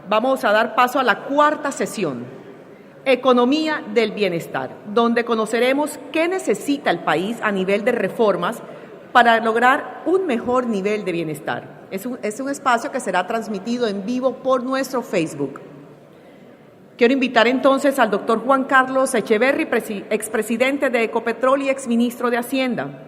Vamos a dar paso a la cuarta sesión, Economía del Bienestar, donde conoceremos qué necesita el país a nivel de reformas para lograr un mejor nivel de bienestar. Es un espacio que será transmitido en vivo por nuestro Facebook. Quiero invitar entonces al doctor Juan Carlos Echeverry, expresidente de Ecopetrol y exministro de Hacienda.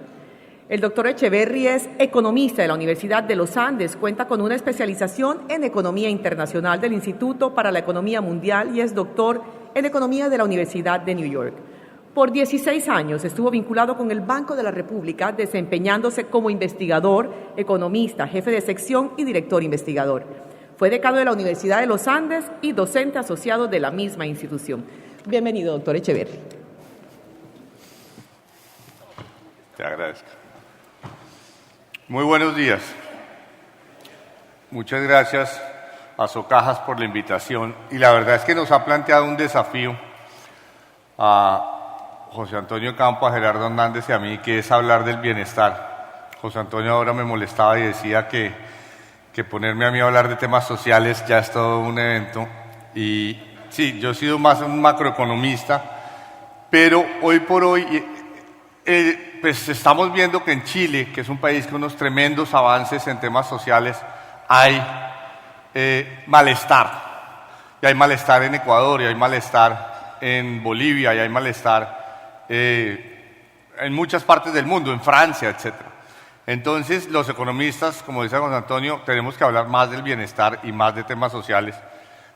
El doctor Echeverry es economista de la Universidad de los Andes, cuenta con una especialización en Economía Internacional del Instituto para la Economía Mundial y es doctor en Economía de la Universidad de New York. Por 16 años estuvo vinculado con el Banco de la República, desempeñándose como investigador, economista, jefe de sección y director investigador. Fue decano de la Universidad de los Andes y docente asociado de la misma institución. Bienvenido, doctor Echeverry. Te agradezco. Muy buenos días. Muchas gracias a Socajas por la invitación. Y la verdad es que nos ha planteado un desafío a José Antonio Campo, a Gerardo Hernández y a mí, que es hablar del bienestar. José Antonio ahora me molestaba y decía que ponerme a mí a hablar de temas sociales ya es todo un evento. Y sí, yo he sido más un macroeconomista, pero hoy por hoy pues estamos viendo que en Chile, que es un país con unos tremendos avances en temas sociales, hay malestar. Y hay malestar en Ecuador, y hay malestar en Bolivia, y hay malestar en muchas partes del mundo, en Francia, etcétera. Entonces, los economistas, como dice José Antonio, tenemos que hablar más del bienestar y más de temas sociales,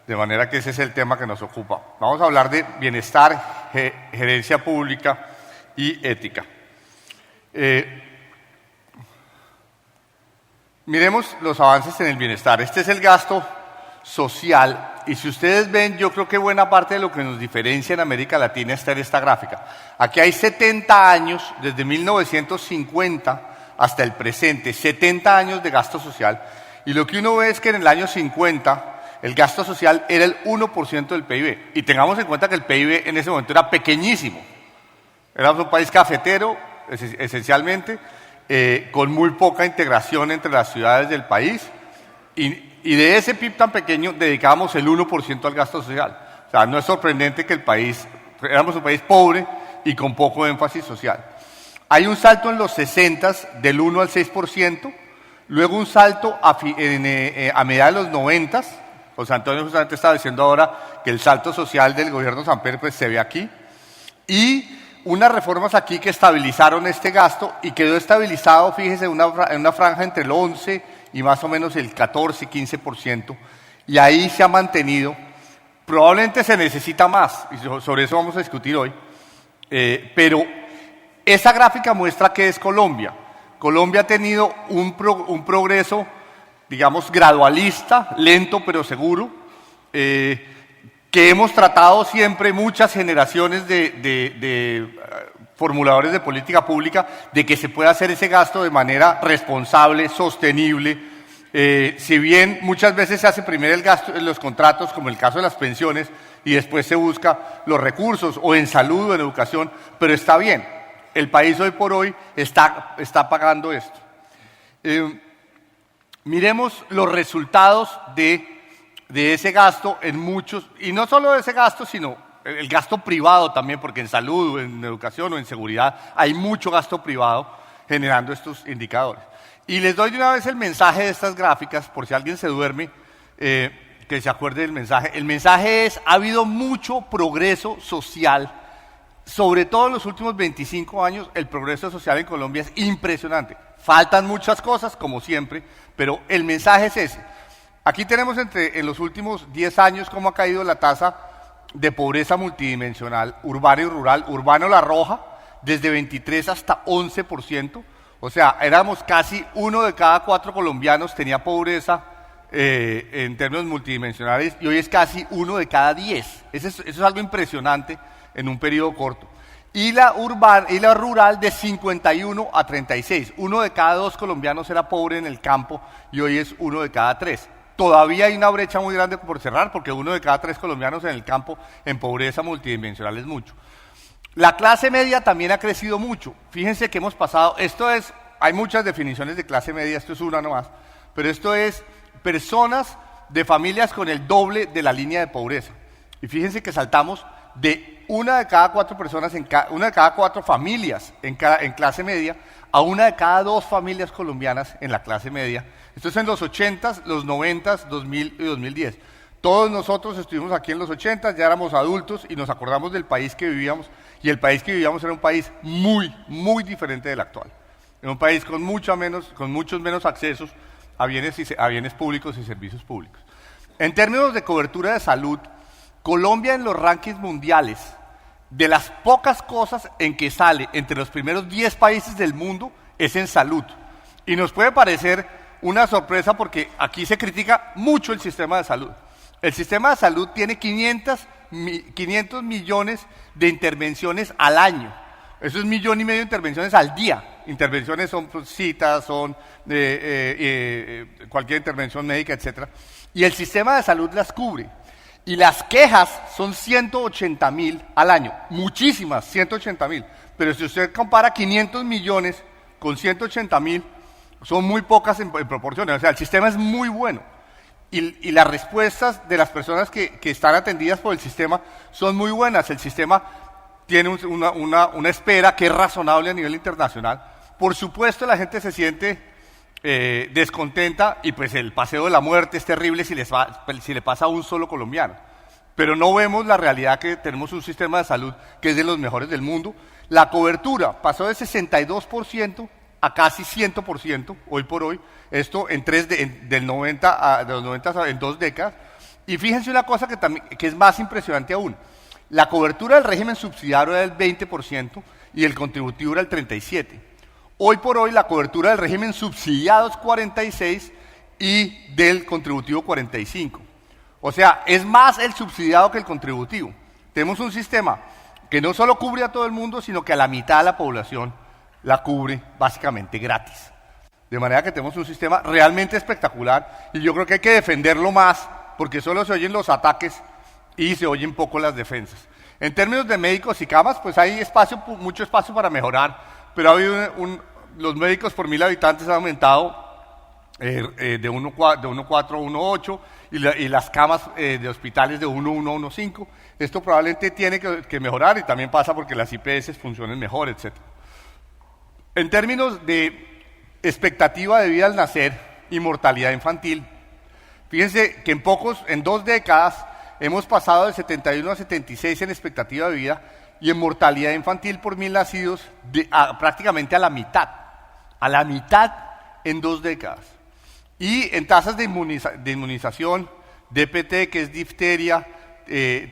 de manera que ese es el tema que nos ocupa. Vamos a hablar de bienestar, gerencia pública y ética. Miremos los avances en el bienestar. Este es el gasto social y si ustedes ven, yo creo que buena parte de lo que nos diferencia en América Latina está en esta gráfica. Aquí hay 70 años, desde 1950 hasta el presente, 70 años de gasto social, y lo que uno ve es que en el año 50 el gasto social era el 1% del PIB, y tengamos en cuenta que el PIB en ese momento era pequeñísimo. Éramos un país cafetero, esencialmente, con muy poca integración entre las ciudades del país, y de ese PIB tan pequeño dedicábamos el 1% al gasto social. O sea, no es sorprendente que éramos un país pobre y con poco énfasis social. Hay un salto en los 60s del 1 al 6%, luego un salto a mediados de los 90s. José Antonio justamente estaba diciendo ahora que el salto social del gobierno Samper pues, se ve aquí, y unas reformas aquí que estabilizaron este gasto y quedó estabilizado, fíjese, en una franja entre el 11 y más o menos el 14-15%, y ahí se ha mantenido. Probablemente se necesita más, y sobre eso vamos a discutir hoy, pero esa gráfica muestra que es Colombia. Colombia ha tenido un progreso, digamos, gradualista, lento pero seguro, que hemos tratado siempre muchas generaciones de formuladores de política pública de que se pueda hacer ese gasto de manera responsable, sostenible. Si bien muchas veces se hace primero el gasto en los contratos, como el caso de las pensiones, y después se busca los recursos, o en salud o en educación, pero está bien. El país hoy por hoy está pagando esto. Miremos los resultados de ese gasto en muchos, y no solo de ese gasto, sino el gasto privado también, porque en salud, en educación o en seguridad hay mucho gasto privado generando estos indicadores. Y les doy de una vez el mensaje de estas gráficas, por si alguien se duerme, que se acuerde del mensaje. El mensaje es: ha habido mucho progreso social, sobre todo en los últimos 25 años, el progreso social en Colombia es impresionante. Faltan muchas cosas, como siempre, pero el mensaje es ese. Aquí tenemos en los últimos 10 años cómo ha caído la tasa de pobreza multidimensional, urbano y rural. Urbano la roja, desde 23 hasta 11%. O sea, éramos casi 1 de cada 4 colombianos tenía pobreza en términos multidimensionales, y hoy es casi 1 de cada 10. Eso es algo impresionante en un periodo corto. Y la rural de 51 a 36. 1 de cada 2 colombianos era pobre en el campo y hoy es 1 de cada 3. Todavía hay una brecha muy grande por cerrar, porque 1 de cada 3 colombianos en el campo en pobreza multidimensional es mucho. La clase media también ha crecido mucho. Fíjense que hemos pasado, hay muchas definiciones de clase media, esto es una nomás, pero esto es personas de familias con el doble de la línea de pobreza. Y fíjense que saltamos de una de cada 4 personas, una de cada 4 familias en clase media, a una de cada 2 familias colombianas en la clase media. Esto es en los 80s, los 90s, 2000 y 2010. Todos nosotros estuvimos aquí en los 80s, ya éramos adultos y nos acordamos del país que vivíamos, y el país que vivíamos era un país muy, muy diferente del actual. Era un país con muchos menos accesos a bienes públicos y servicios públicos. En términos de cobertura de salud, Colombia en los rankings mundiales, de las pocas cosas en que sale entre los primeros 10 países del mundo, es en salud. Y nos puede parecer una sorpresa porque aquí se critica mucho el sistema de salud. El sistema de salud tiene 500 millones de intervenciones al año. Eso es 1,5 millones de intervenciones al día. Intervenciones son citas, son cualquier intervención médica, etc. Y el sistema de salud las cubre. Y las quejas son 180,000 al año. Muchísimas, 180,000. Pero si usted compara 500 millones con 180,000, son muy pocas en proporciones. O sea, el sistema es muy bueno. Y las respuestas de las personas que están atendidas por el sistema son muy buenas. El sistema tiene una espera que es razonable a nivel internacional. Por supuesto, la gente se siente descontenta y pues el paseo de la muerte es terrible si le pasa a un solo colombiano. Pero no vemos la realidad que tenemos un sistema de salud que es de los mejores del mundo. La cobertura pasó de 62% a casi 100% hoy por hoy. Esto de los 90 en 2 décadas. Y fíjense una cosa que es más impresionante aún. La cobertura del régimen subsidiario era del 20% y el contributivo era el 37%. Hoy por hoy la cobertura del régimen subsidiado es 46% y del contributivo 45%. O sea, es más el subsidiado que el contributivo. Tenemos un sistema que no solo cubre a todo el mundo, sino que a la mitad de la población la cubre básicamente gratis. De manera que tenemos un sistema realmente espectacular y yo creo que hay que defenderlo más porque solo se oyen los ataques y se oyen poco las defensas. En términos de médicos y camas, pues hay mucho espacio para mejorar, pero ha habido los médicos por 1,000 habitantes han aumentado de 1,4 a 1,8 y las camas de hospitales de 1,1 a 1,5. Esto probablemente tiene que mejorar y también pasa porque las IPS funcionen mejor, etc. En términos de expectativa de vida al nacer y mortalidad infantil, fíjense que en 2 décadas hemos pasado de 71 a 76 en expectativa de vida y en mortalidad infantil por 1,000 nacidos prácticamente a la mitad en 2 décadas. Y en tasas de inmunización, DPT, que es difteria,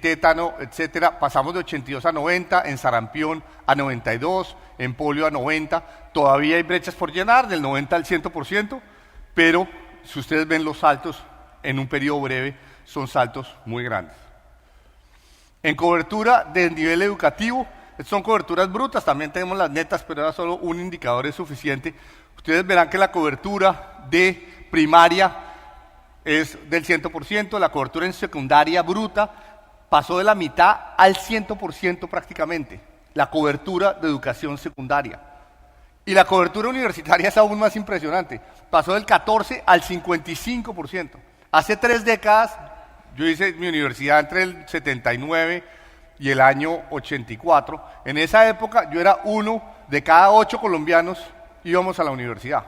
tétano, etcétera, pasamos de 82 a 90, en sarampión a 92, en polio a 90. Todavía hay brechas por llenar, del 90 al 100%, pero si ustedes ven los saltos en un periodo breve, son saltos muy grandes. En cobertura de nivel educativo, son coberturas brutas, también tenemos las netas, pero ahora solo un indicador es suficiente. Ustedes verán que la cobertura de primaria es del 100%, la cobertura en secundaria bruta pasó de la mitad al 100% prácticamente, la cobertura de educación secundaria. Y la cobertura universitaria es aún más impresionante, pasó del 14 al 55%. Hace 3 décadas, yo hice mi universidad entre el 79 y el año 84. En esa época yo era 1 de cada 8 colombianos íbamos a la universidad.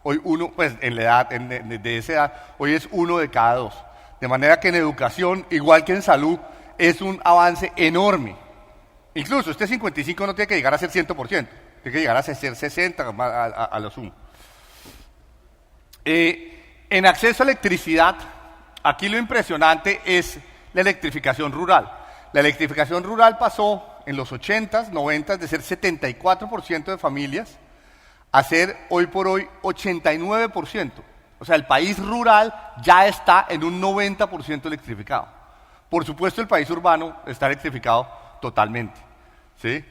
Hoy pues en la edad, de esa edad, hoy es 1 de cada 2. De manera que en educación, igual que en salud, es un avance enorme. Incluso este 55 no tiene que llegar a ser 100%, tiene que llegar a ser 60% a lo sumo. En acceso a electricidad, aquí lo impresionante es la electrificación rural. La electrificación rural pasó en los 80s, 90s de ser 74% de familias a ser hoy por hoy 89%. O sea, el país rural ya está en un 90% electrificado. Por supuesto, el país urbano está electrificado totalmente. ¿Sí?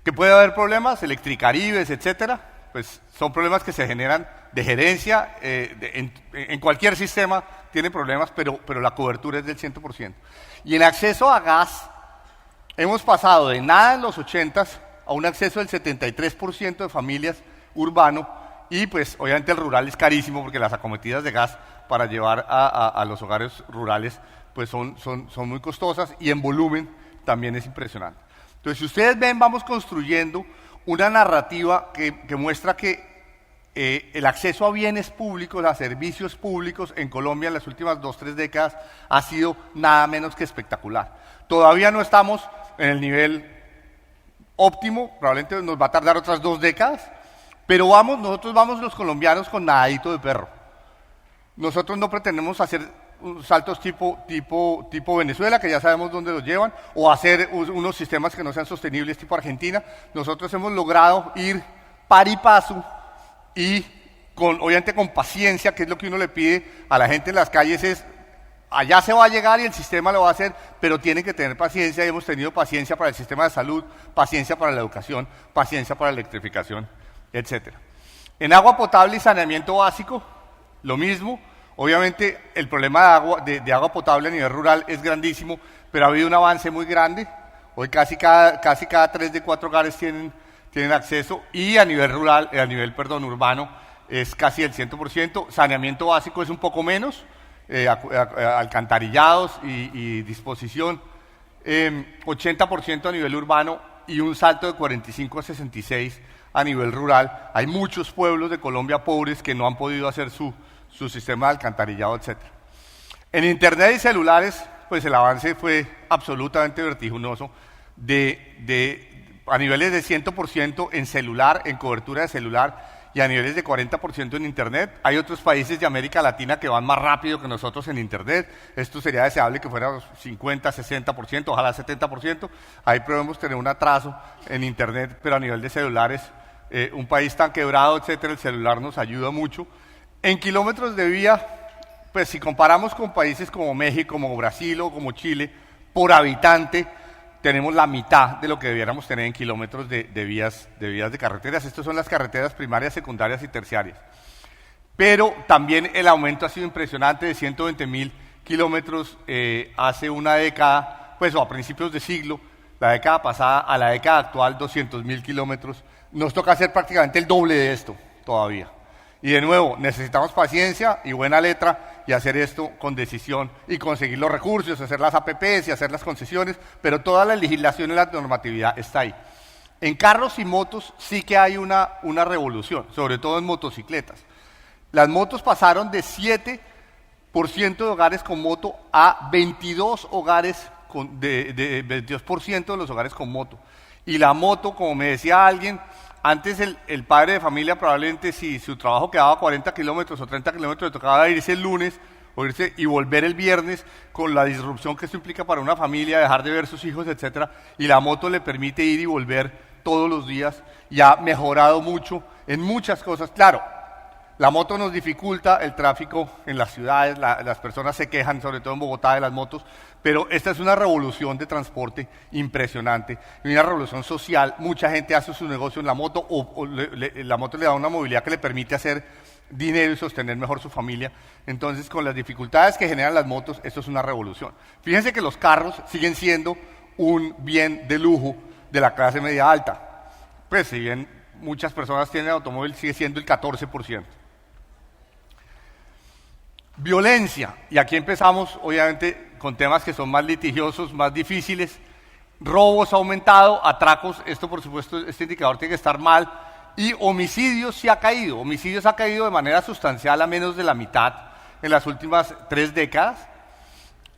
¿Que puede haber problemas? Electricaribes, etcétera. Pues son problemas que se generan de gerencia. En cualquier sistema tiene problemas, pero la cobertura es del 100%. Y en acceso a gas, hemos pasado de nada en los 80s a un acceso del 73% de familias urbano, y pues obviamente el rural es carísimo porque las acometidas de gas para llevar a los hogares rurales pues son muy costosas y en volumen también es impresionante. Entonces, si ustedes ven, vamos construyendo una narrativa que muestra que el acceso a bienes públicos, a servicios públicos en Colombia en las últimas 2-3 décadas ha sido nada menos que espectacular. Todavía no estamos en el nivel óptimo, probablemente nos va a tardar otras 2 décadas, pero nosotros vamos los colombianos con nadadito de perro. Nosotros no pretendemos hacer saltos tipo Venezuela, que ya sabemos dónde los llevan, o hacer unos sistemas que no sean sostenibles tipo Argentina. Nosotros hemos logrado ir par y paso y obviamente con paciencia, que es lo que uno le pide a la gente en las calles, es allá se va a llegar y el sistema lo va a hacer, pero tienen que tener paciencia y hemos tenido paciencia para el sistema de salud, paciencia para la educación, paciencia para la electrificación, etc. En agua potable y saneamiento básico, lo mismo. Obviamente el problema de agua potable a nivel rural es grandísimo, pero ha habido un avance muy grande. Hoy casi cada 3 de 4 hogares tienen acceso y a nivel urbano es casi el 100%. Saneamiento básico es un poco menos, alcantarillados y disposición, 80% a nivel urbano y un salto de 45 a 66 a nivel rural. Hay muchos pueblos de Colombia pobres que no han podido hacer su sistema de alcantarillado, etc. En Internet y celulares, pues el avance fue absolutamente vertiginoso, a niveles de 100% en celular, en cobertura de celular, y a niveles de 40% en Internet. Hay otros países de América Latina que van más rápido que nosotros en Internet. Esto sería deseable que fuera 50, 60%, ojalá 70%. Ahí podemos tener un atraso en Internet, pero a nivel de celulares, un país tan quebrado, etcétera, el celular nos ayuda mucho. En kilómetros de vía, pues si comparamos con países como México, como Brasil o como Chile, por habitante, tenemos la mitad de lo que debiéramos tener en kilómetros de vías de carreteras. Estas son las carreteras primarias, secundarias y terciarias. Pero también el aumento ha sido impresionante, de 120.000 kilómetros hace una década, pues o a principios de siglo, la década pasada a la década actual, 200.000 kilómetros. Nos toca hacer prácticamente el doble de esto todavía. Y de nuevo, necesitamos paciencia y buena letra y hacer esto con decisión y conseguir los recursos, hacer las APPs y hacer las concesiones, pero toda la legislación y la normatividad está ahí. En carros y motos sí que hay una revolución, sobre todo en motocicletas. Las motos pasaron de 7% de hogares con moto a 22% de los hogares con moto. Y la moto, como me decía alguien, antes el padre de familia probablemente si su trabajo quedaba a 40 kilómetros o 30 kilómetros le tocaba irse el lunes o irse y volver el viernes con la disrupción que esto implica para una familia, dejar de ver sus hijos, etcétera. Y la moto le permite ir y volver todos los días y ha mejorado mucho en muchas cosas. Claro, la moto nos dificulta el tráfico en las ciudades, las personas se quejan, sobre todo en Bogotá, de las motos, pero esta es una revolución de transporte impresionante y una revolución social. Mucha gente hace su negocio en la moto la moto le da una movilidad que le permite hacer dinero y sostener mejor su familia. Entonces, con las dificultades que generan las motos, esto es una revolución. Fíjense que los carros siguen siendo un bien de lujo de la clase media alta. Pues si bien muchas personas tienen automóvil, sigue siendo el 14%. Violencia, y aquí empezamos obviamente con temas que son más litigiosos, más difíciles. Robos ha aumentado, atracos, esto por supuesto, este indicador tiene que estar mal, y homicidios sí ha caído. Homicidios ha caído de manera sustancial a menos de la mitad en las últimas 3 décadas.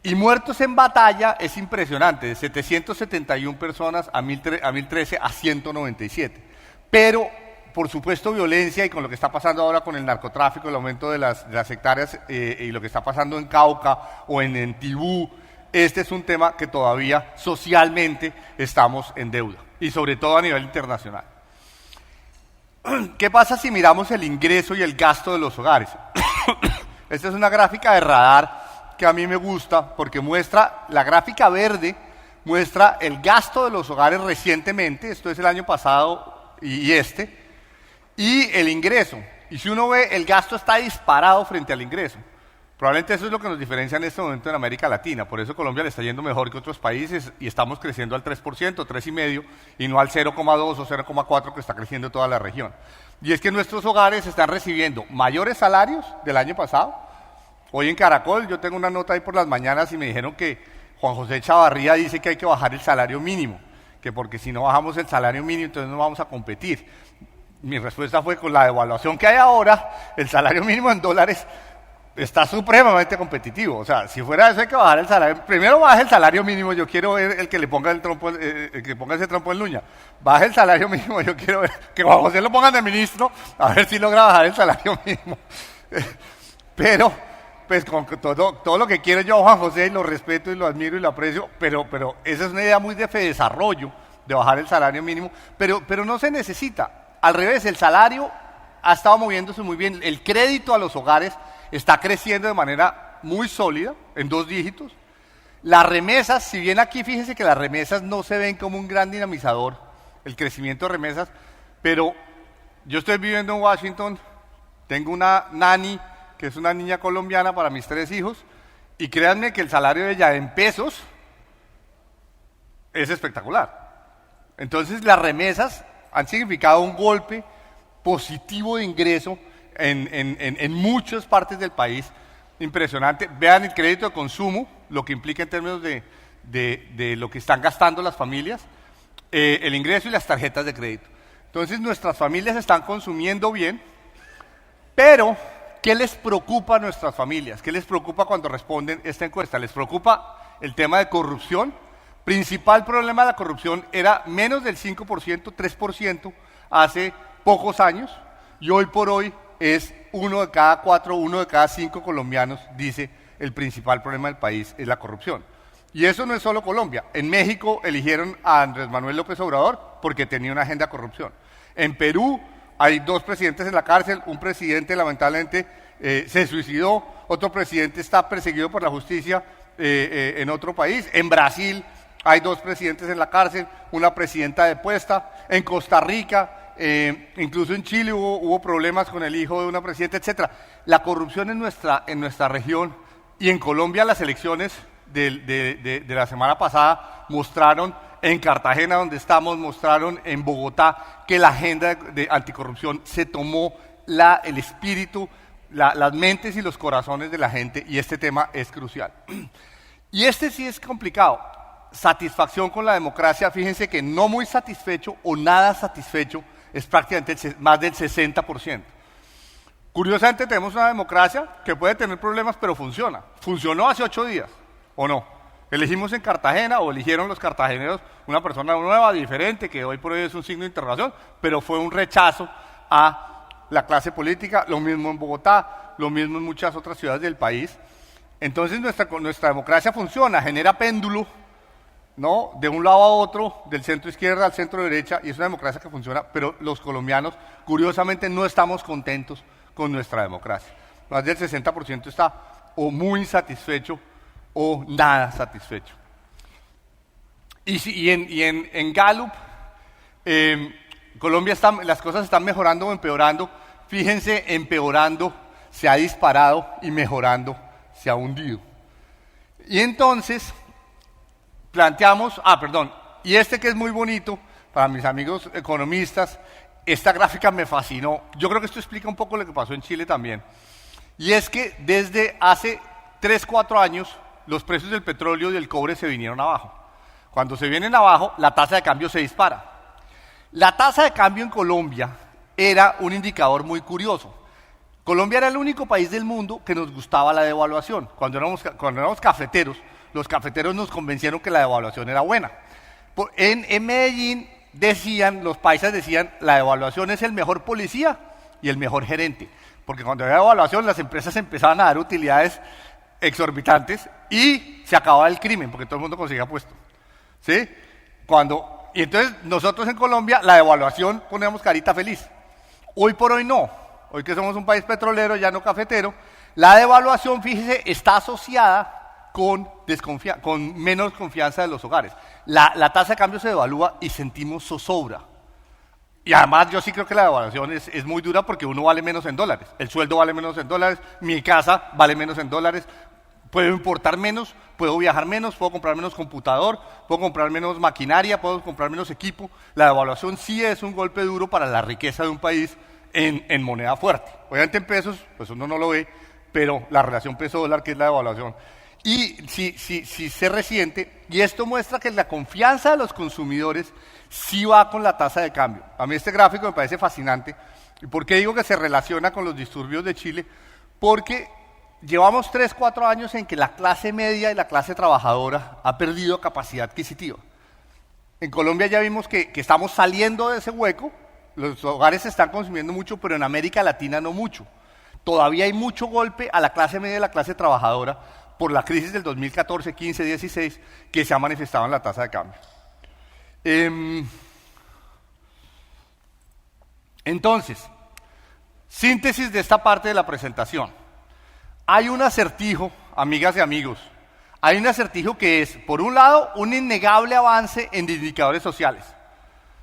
Y muertos en batalla es impresionante, de 771 personas a 1013 a 197. Pero por supuesto, violencia, y con lo que está pasando ahora con el narcotráfico, el aumento de las hectáreas y lo que está pasando en Cauca o en Tibú, este es un tema que todavía socialmente estamos en deuda, y sobre todo a nivel internacional. ¿Qué pasa si miramos el ingreso y el gasto de los hogares? Esta es una gráfica de radar que a mí me gusta porque muestra, la gráfica verde muestra el gasto de los hogares recientemente, esto es el año pasado y y el ingreso. Y si uno ve, el gasto está disparado frente al ingreso. Probablemente eso es lo que nos diferencia en este momento en América Latina. Por eso Colombia le está yendo mejor que otros países y estamos creciendo al 3%, 3,5%, y no al 0,2 o 0,4 que está creciendo toda la región. Y es que nuestros hogares están recibiendo mayores salarios del año pasado, Hoy en Caracol yo tengo una nota ahí por las mañanas y me dijeron que Juan José Chavarría dice que hay que bajar el salario mínimo, que porque si no bajamos el salario mínimo entonces no vamos a competir. Mi respuesta fue: con la devaluación que hay ahora, el salario mínimo en dólares está supremamente competitivo. O sea, si fuera eso hay que bajar el salario. Primero baje el salario mínimo, yo quiero ver el que le ponga el que ponga ese trompo en luña. Baje el salario mínimo, yo quiero ver que Juan José lo pongan de ministro, a ver si logra bajar el salario mínimo. Pero, pues con todo lo que quiero yo a Juan José, lo respeto y lo admiro y lo aprecio, pero esa es una idea muy de desarrollo, de bajar el salario mínimo, pero no se necesita. Al revés, el salario ha estado moviéndose muy bien, el crédito a los hogares está creciendo de manera muy sólida, en 2 dígitos. Las remesas, si bien aquí fíjense que las remesas no se ven como un gran dinamizador, el crecimiento de remesas, pero yo estoy viviendo en Washington, tengo una nani, que es una niña colombiana para mis 3 hijos, y créanme que el salario de ella en pesos es espectacular. Entonces las remesas han significado un golpe positivo de ingreso en muchas partes del país, impresionante. Vean el crédito de consumo, lo que implica en términos de lo que están gastando las familias, el ingreso y las tarjetas de crédito. Entonces nuestras familias están consumiendo bien, pero ¿qué les preocupa a nuestras familias? ¿Qué les preocupa cuando responden esta encuesta? Les preocupa el tema de corrupción. Principal problema de la corrupción era menos del 5%, 3% hace pocos años, y hoy por hoy es 1 de cada 4, 1 de cada 5 colombianos dice el principal problema del país es la corrupción. Y eso no es solo Colombia. En México eligieron a Andrés Manuel López Obrador porque tenía una agenda de corrupción. En Perú hay 2 presidentes en la cárcel, un presidente lamentablemente se suicidó, otro presidente está perseguido por la justicia en otro país. En Brasil hay 2 presidentes en la cárcel, una presidenta depuesta. En Costa Rica, incluso en Chile hubo problemas con el hijo de una presidenta, etc. La corrupción en nuestra región, y en Colombia las elecciones de la semana pasada mostraron, en Cartagena donde estamos, mostraron en Bogotá que la agenda de anticorrupción se tomó el espíritu, las mentes y los corazones de la gente, y este tema es crucial. Y este sí es complicado. Satisfacción con la democracia, fíjense que no muy satisfecho o nada satisfecho es prácticamente más del 60%. Curiosamente tenemos una democracia que puede tener problemas, pero funciona. Funcionó hace 8 días, ¿o no? Elegimos en Cartagena, o eligieron los cartageneros, una persona nueva, diferente, que hoy por hoy es un signo de interrogación, pero fue un rechazo a la clase política. Lo mismo en Bogotá, lo mismo en muchas otras ciudades del país. Entonces nuestra democracia funciona, genera péndulo, ¿no? De un lado a otro, del centro izquierda al centro derecha, y es una democracia que funciona, pero los colombianos, curiosamente, no estamos contentos con nuestra democracia. Más del 60% está o muy insatisfecho o nada satisfecho. Y en Gallup, Colombia las cosas están mejorando o empeorando. Fíjense, empeorando se ha disparado y mejorando se ha hundido. Y entonces planteamos, y este que es muy bonito para mis amigos economistas, esta gráfica me fascinó. Yo creo que esto explica un poco lo que pasó en Chile también. Y es que desde hace 3, 4 años los precios del petróleo y del cobre se vinieron abajo. Cuando se vienen abajo, la tasa de cambio se dispara. La tasa de cambio en Colombia era un indicador muy curioso. Colombia era el único país del mundo que nos gustaba la devaluación. Cuando éramos cafeteros, los cafeteros nos convencieron que la devaluación era buena. En Medellín los paisas decían, la devaluación es el mejor policía y el mejor gerente. Porque cuando había devaluación, las empresas empezaban a dar utilidades exorbitantes y se acababa el crimen, porque todo el mundo conseguía puesto. ¿Sí? Y entonces nosotros en Colombia, la devaluación poníamos carita feliz. Hoy por hoy no. Hoy que somos un país petrolero, ya no cafetero, la devaluación, fíjese, está asociada con menos confianza de los hogares. La tasa de cambio se devalúa y sentimos zozobra. Y además yo sí creo que la devaluación es muy dura porque uno vale menos en dólares. El sueldo vale menos en dólares, mi casa vale menos en dólares, puedo importar menos, puedo viajar menos, puedo comprar menos computador, puedo comprar menos maquinaria, puedo comprar menos equipo. La devaluación sí es un golpe duro para la riqueza de un país en moneda fuerte. Obviamente en pesos, pues uno no lo ve, pero la relación peso-dólar, que es la devaluación, y sí se resiente, y esto muestra que la confianza de los consumidores sí va con la tasa de cambio. A mí este gráfico me parece fascinante. ¿Y por qué digo que se relaciona con los disturbios de Chile? Porque llevamos 3, 4 años en que la clase media y la clase trabajadora ha perdido capacidad adquisitiva. En Colombia ya vimos que estamos saliendo de ese hueco, los hogares están consumiendo mucho, pero en América Latina no mucho. Todavía hay mucho golpe a la clase media y la clase trabajadora por la crisis del 2014, 15, 16, que se ha manifestado en la tasa de cambio. Entonces, síntesis de esta parte de la presentación. Hay un acertijo, amigas y amigos, hay un acertijo que es, por un lado, un innegable avance en indicadores sociales.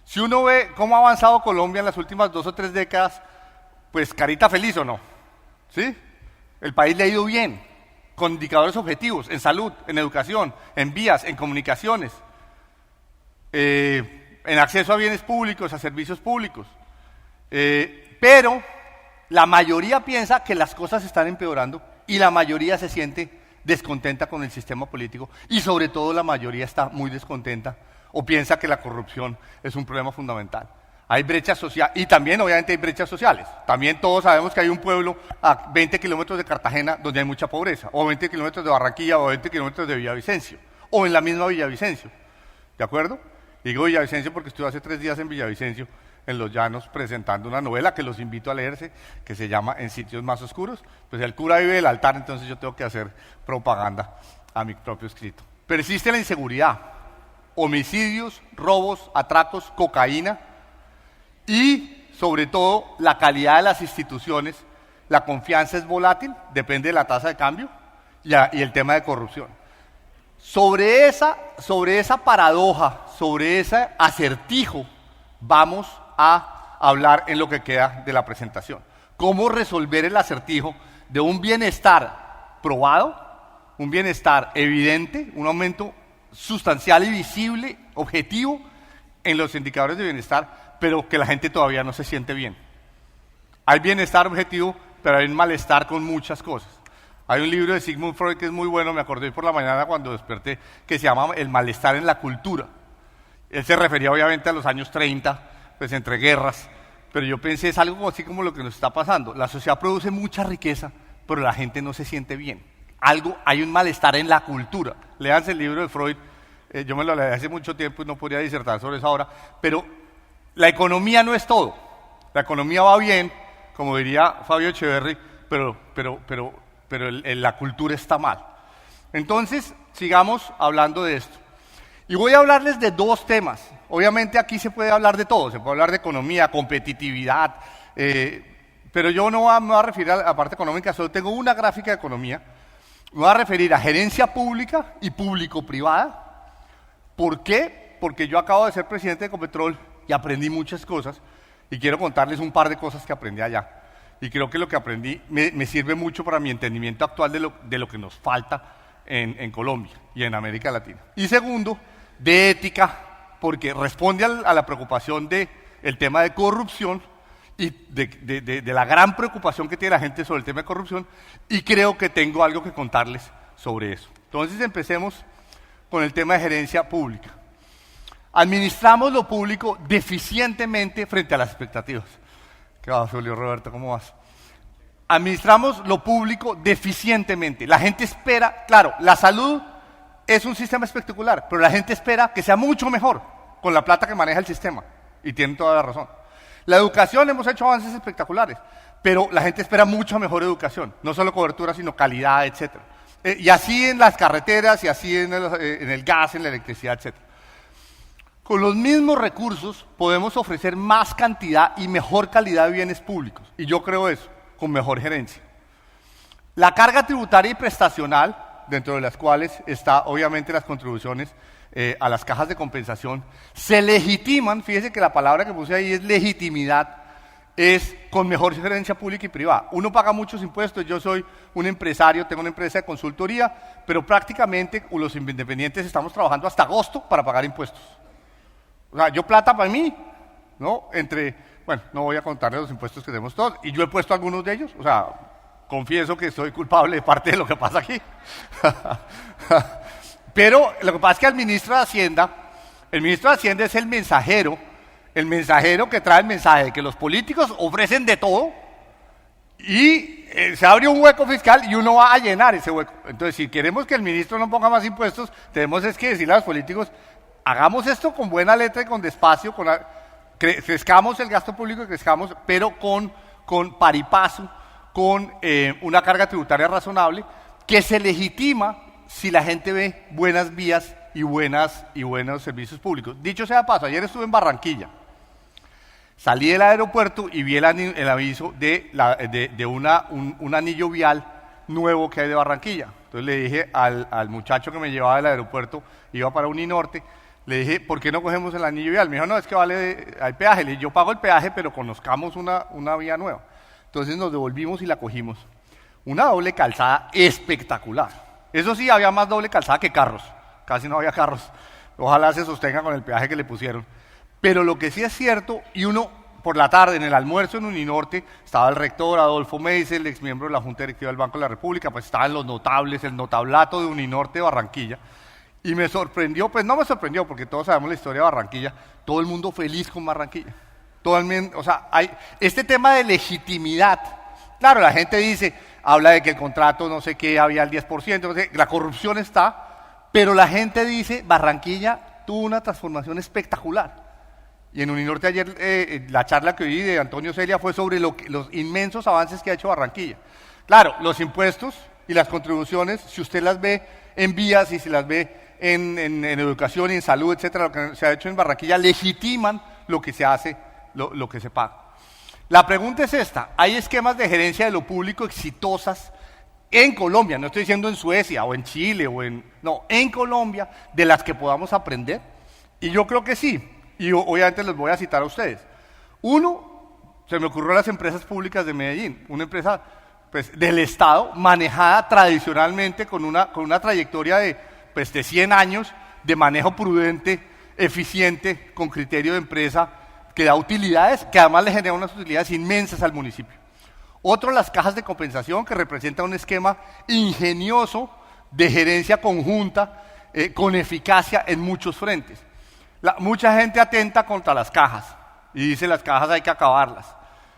Si uno ve cómo ha avanzado Colombia en las últimas 2 o 3 décadas, pues carita feliz o no, ¿sí? El país le ha ido bien, con indicadores objetivos, en salud, en educación, en vías, en comunicaciones, en acceso a bienes públicos, a servicios públicos. Pero la mayoría piensa que las cosas están empeorando y la mayoría se siente descontenta con el sistema político y sobre todo la mayoría está muy descontenta o piensa que la corrupción es un problema fundamental. Hay brechas sociales y también obviamente hay brechas sociales. También todos sabemos que hay un pueblo a 20 kilómetros de Cartagena donde hay mucha pobreza, o 20 kilómetros de Barranquilla, o 20 kilómetros de Villavicencio, o en la misma Villavicencio. ¿De acuerdo? Digo Villavicencio porque estuve hace 3 días en Villavicencio, en Los Llanos, presentando una novela que los invito a leerse, que se llama En sitios más oscuros. Pues el cura vive del altar, entonces yo tengo que hacer propaganda a mi propio escrito. Persiste la inseguridad, homicidios, robos, atracos, cocaína y, sobre todo, la calidad de las instituciones. La confianza es volátil, depende de la tasa de cambio y el tema de corrupción. Sobre esa paradoja, sobre ese acertijo, vamos a hablar en lo que queda de la presentación. ¿Cómo resolver el acertijo de un bienestar probado, un bienestar evidente, un aumento sustancial y visible, objetivo en los indicadores de bienestar, pero que la gente todavía no se siente bien? Hay bienestar objetivo, pero hay un malestar con muchas cosas. Hay un libro de Sigmund Freud que es muy bueno, me acordé por la mañana cuando desperté, que se llama El malestar en la cultura. Él se refería obviamente a los años 30, pues entre guerras, pero yo pensé, es algo así como lo que nos está pasando. La sociedad produce mucha riqueza, pero la gente no se siente bien. Hay un malestar en la cultura. Léanse el libro de Freud, yo me lo leí hace mucho tiempo y no podría disertar sobre eso ahora, pero la economía no es todo. La economía va bien, como diría Fabio Echeverry, pero la cultura está mal. Entonces, sigamos hablando de esto. Y voy a hablarles de 2 temas. Obviamente aquí se puede hablar de todo, se puede hablar de economía, competitividad, pero yo no me voy a referir a la parte económica, solo tengo una gráfica de economía. Me voy a referir a gerencia pública y público-privada. ¿Por qué? Porque yo acabo de ser presidente de Ecopetrol y aprendí muchas cosas y quiero contarles un par de cosas que aprendí allá. Y creo que lo que aprendí me sirve mucho para mi entendimiento actual de lo que nos falta en Colombia y en América Latina. Y segundo, de ética, porque responde a la preocupación del tema de corrupción y de la gran preocupación que tiene la gente sobre el tema de corrupción, y creo que tengo algo que contarles sobre eso. Entonces empecemos con el tema de gerencia pública. Administramos lo público deficientemente frente a las expectativas. ¿Qué va, Julio Roberto? ¿Cómo vas? Administramos lo público deficientemente. La gente espera, claro, la salud es un sistema espectacular, pero la gente espera que sea mucho mejor con la plata que maneja el sistema. Y tienen toda la razón. La educación, hemos hecho avances espectaculares, pero la gente espera mucha mejor educación. No solo cobertura, sino calidad, etc. Y así en las carreteras, y así en el gas, en la electricidad, etc. Con los mismos recursos podemos ofrecer más cantidad y mejor calidad de bienes públicos. Y yo creo eso, con mejor gerencia. La carga tributaria y prestacional, dentro de las cuales está obviamente las contribuciones a las cajas de compensación, se legitiman, fíjese que la palabra que puse ahí es legitimidad, es con mejor gerencia pública y privada. Uno paga muchos impuestos, yo soy un empresario, tengo una empresa de consultoría, pero prácticamente los independientes estamos trabajando hasta agosto para pagar impuestos. O sea, yo plata para mí, ¿no? Bueno, no voy a contarles los impuestos que tenemos todos, y yo he puesto algunos de ellos, o sea, confieso que soy culpable de parte de lo que pasa aquí. Pero lo que pasa es que el ministro de Hacienda es el mensajero que trae el mensaje de que los políticos ofrecen de todo y se abre un hueco fiscal y uno va a llenar ese hueco. Entonces, si queremos que el ministro no ponga más impuestos, tenemos es que decirle a los políticos, hagamos esto con buena letra y con despacio, crezcamos el gasto público, pero con par y paso, con una carga tributaria razonable, que se legitima si la gente ve buenas vías y buenos servicios públicos. Dicho sea de paso, ayer estuve en Barranquilla. Salí del aeropuerto y vi el aviso de un anillo vial nuevo que hay de Barranquilla. Entonces le dije al muchacho que me llevaba del aeropuerto, iba para Uninorte, le dije, ¿por qué no cogemos el anillo vial? Me dijo, no, es que hay peaje. Le dije, yo pago el peaje, pero conozcamos una vía nueva. Entonces nos devolvimos y la cogimos. Una doble calzada espectacular. Eso sí, había más doble calzada que carros. Casi no había carros. Ojalá se sostenga con el peaje que le pusieron. Pero lo que sí es cierto, y uno por la tarde en el almuerzo en Uninorte, estaba el rector Adolfo Meisel, el ex miembro de la Junta Directiva del Banco de la República, pues estaban los notables, el notablato de Uninorte de Barranquilla, y me sorprendió, pues no me sorprendió, porque todos sabemos la historia de Barranquilla, todo el mundo feliz con Barranquilla. O sea, hay este tema de legitimidad. Claro, la gente dice, habla de que el contrato no sé qué había al 10%, no sé, la corrupción está, pero la gente dice, Barranquilla tuvo una transformación espectacular. Y en Uninorte ayer la charla que oí de Antonio Celia fue sobre los inmensos avances que ha hecho Barranquilla. Claro, los impuestos y las contribuciones, si usted las ve en vías y si las ve en educación y en salud, etcétera, lo que se ha hecho en Barranquilla, legitiman lo que se hace, lo que se paga. La pregunta es esta, ¿hay esquemas de gerencia de lo público exitosas en Colombia? No estoy diciendo en Suecia o en Chile no, en Colombia, de las que podamos aprender. Y yo creo que sí. Y obviamente los voy a citar a ustedes. Uno, se me ocurrió las empresas públicas de Medellín, una empresa pues, del Estado, manejada tradicionalmente con una trayectoria de 100 años de manejo prudente, eficiente, con criterio de empresa, que da utilidades, que además le genera unas utilidades inmensas al municipio. Otro, las cajas de compensación, que representa un esquema ingenioso de gerencia conjunta, con eficacia en muchos frentes. Mucha gente atenta contra las cajas y dice las cajas hay que acabarlas,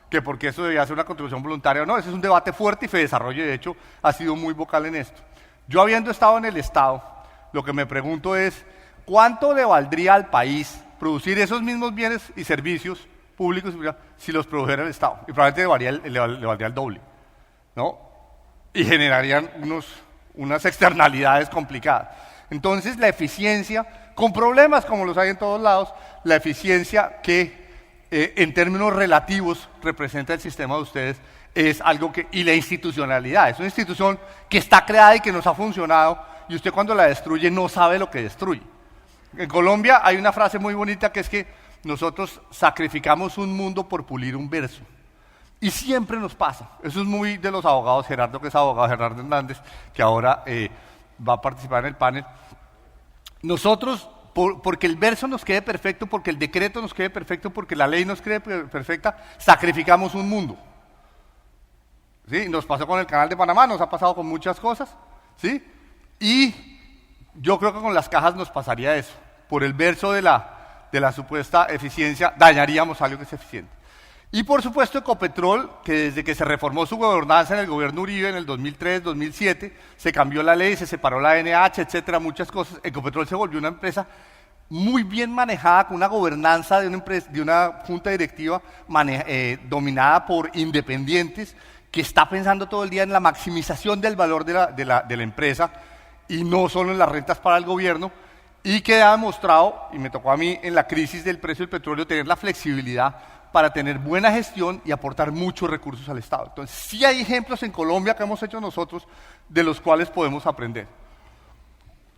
que porque eso debía ser una contribución voluntaria o no. Ese es un debate fuerte y FEDesarrollo de hecho ha sido muy vocal en esto. Yo habiendo estado en el Estado, lo que me pregunto es ¿cuánto le valdría al país producir esos mismos bienes y servicios públicos si los produjera el Estado? Y probablemente le valdría el doble, ¿no? Y generarían unas externalidades complicadas. Entonces la eficiencia, con problemas como los hay en todos lados, la eficiencia que en términos relativos representa el sistema de ustedes es algo y la institucionalidad, es una institución que está creada y que nos ha funcionado y usted cuando la destruye no sabe lo que destruye. En Colombia hay una frase muy bonita que es que nosotros sacrificamos un mundo por pulir un verso. Y siempre nos pasa, eso es muy de los abogados, Gerardo que es abogado, Gerardo Hernández, que ahora va a participar en el panel. Nosotros, porque el verso nos quede perfecto, porque el decreto nos quede perfecto, porque la ley nos quede perfecta, sacrificamos un mundo. ¿Sí? Nos pasó con el Canal de Panamá, nos ha pasado con muchas cosas, ¿sí? Y yo creo que con las cajas nos pasaría eso. Por el verso de la supuesta eficiencia, dañaríamos algo que es eficiente. Y por supuesto Ecopetrol, que desde que se reformó su gobernanza en el gobierno Uribe en el 2003, 2007, se cambió la ley, se separó la NH, etcétera, muchas cosas. Ecopetrol se volvió una empresa muy bien manejada, con una gobernanza de una junta directiva dominada por independientes, que está pensando todo el día en la maximización del valor de la empresa y no solo en las rentas para el gobierno, y que ha demostrado, y me tocó a mí en la crisis del precio del petróleo, tener la flexibilidad para tener buena gestión y aportar muchos recursos al Estado. Entonces, sí hay ejemplos en Colombia que hemos hecho nosotros de los cuales podemos aprender.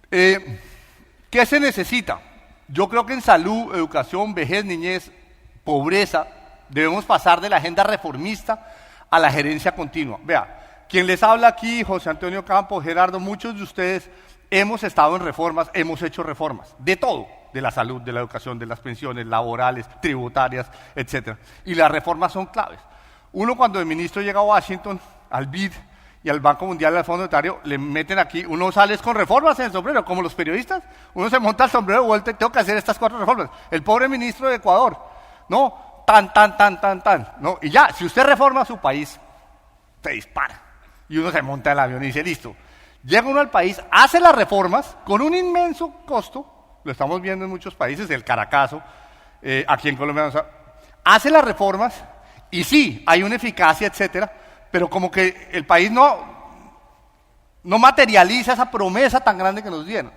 ¿Qué se necesita? Yo creo que en salud, educación, vejez, niñez, pobreza, debemos pasar de la agenda reformista a la gerencia continua. Vea, quien les habla aquí, José Antonio Campos, Gerardo, muchos de ustedes hemos estado en reformas, hemos hecho reformas, de todo. De la salud, de la educación, de las pensiones, laborales, tributarias, etc. Y las reformas son claves. Uno cuando el ministro llega a Washington al BID y al Banco Mundial, al Fondo Monetario, le meten aquí, uno sale con reformas en el sombrero, como los periodistas, uno se monta el sombrero de vuelta y tengo que hacer estas 4 reformas. El pobre ministro de Ecuador, no, tan, no, y ya, si usted reforma su país, se dispara, y uno se monta en el avión y dice, listo, llega uno al país, hace las reformas con un inmenso costo, lo estamos viendo en muchos países, el Caracazo, aquí en Colombia, hace las reformas, y sí, hay una eficacia, etcétera, pero como que el país no materializa esa promesa tan grande que nos dieron.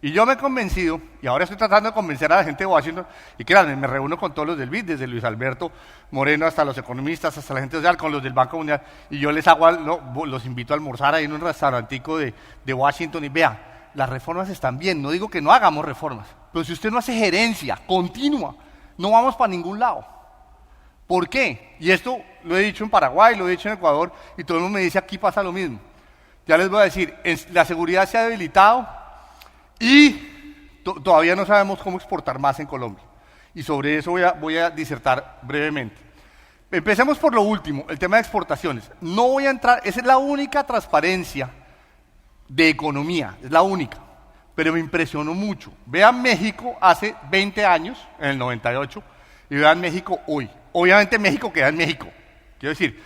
Y yo me he convencido, y ahora estoy tratando de convencer a la gente de Washington, y créanme, me reúno con todos los del BID, desde Luis Alberto Moreno hasta los economistas, hasta la gente social, con los del Banco Mundial, y yo les hago, los invito a almorzar ahí en un restaurantico de Washington, y vean, las reformas están bien, no digo que no hagamos reformas, pero si usted no hace gerencia continua, no vamos para ningún lado. ¿Por qué? Y esto lo he dicho en Paraguay, lo he dicho en Ecuador, y todo el mundo me dice, aquí pasa lo mismo. Ya les voy a decir, la seguridad se ha debilitado y todavía no sabemos cómo exportar más en Colombia. Y sobre eso voy a disertar brevemente. Empecemos por lo último, el tema de exportaciones. No voy a entrar, esa es la única transparencia de economía, es la única, pero me impresionó mucho. Vean México hace 20 años, en el 98, y vean México hoy. Obviamente México queda en México, quiero decir,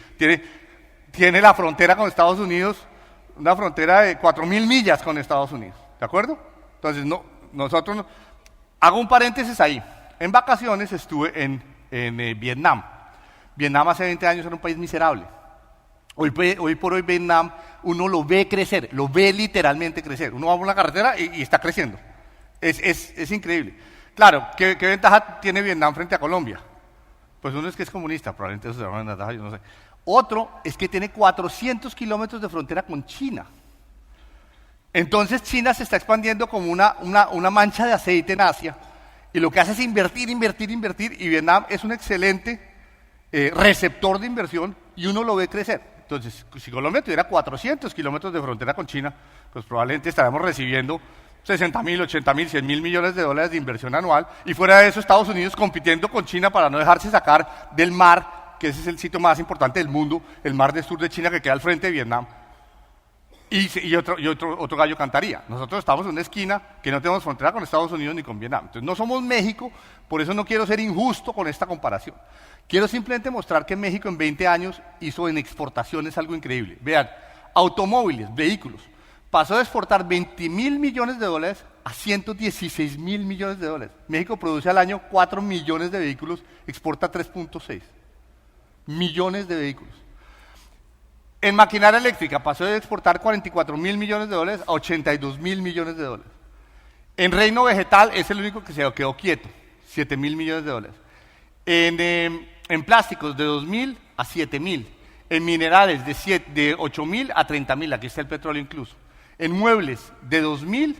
tiene la frontera con Estados Unidos, una frontera de 4.000 millas con Estados Unidos, ¿de acuerdo? Entonces, nosotros no. Hago un paréntesis ahí. En vacaciones estuve en Vietnam. Vietnam hace 20 años era un país miserable. Hoy por hoy Vietnam uno lo ve crecer, lo ve literalmente crecer. Uno va por una carretera y está creciendo. Es increíble. Claro, ¿qué ventaja tiene Vietnam frente a Colombia? Pues uno es que es comunista, probablemente eso será una ventaja, yo no sé. Otro es que tiene 400 kilómetros de frontera con China. Entonces China se está expandiendo como una mancha de aceite en Asia, y lo que hace es invertir, y Vietnam es un excelente receptor de inversión, y uno lo ve crecer. Entonces, si Colombia tuviera 400 kilómetros de frontera con China, pues probablemente estaríamos recibiendo 60.000, 80.000, 100.000 millones de dólares de inversión anual, y fuera de eso Estados Unidos compitiendo con China para no dejarse sacar del mar, que ese es el sitio más importante del mundo, el mar del sur de China que queda al frente de Vietnam, y otro gallo cantaría. Nosotros estamos en una esquina que no tenemos frontera con Estados Unidos ni con Vietnam, entonces no somos México, por eso no quiero ser injusto con esta comparación. Quiero simplemente mostrar que México en 20 años hizo en exportaciones algo increíble. Vean, automóviles, vehículos, pasó de exportar 20.000 millones de dólares a 116.000 millones de dólares. México produce al año 4 millones de vehículos, exporta 3.6 millones de vehículos. En maquinaria eléctrica pasó de exportar 44.000 millones de dólares a 82.000 millones de dólares. En reino vegetal es el único que se quedó quieto, 7.000 millones de dólares. En plásticos de 2.000 a 7.000. En minerales de 8.000 a 30.000, aquí está el petróleo incluso. En muebles de 2.000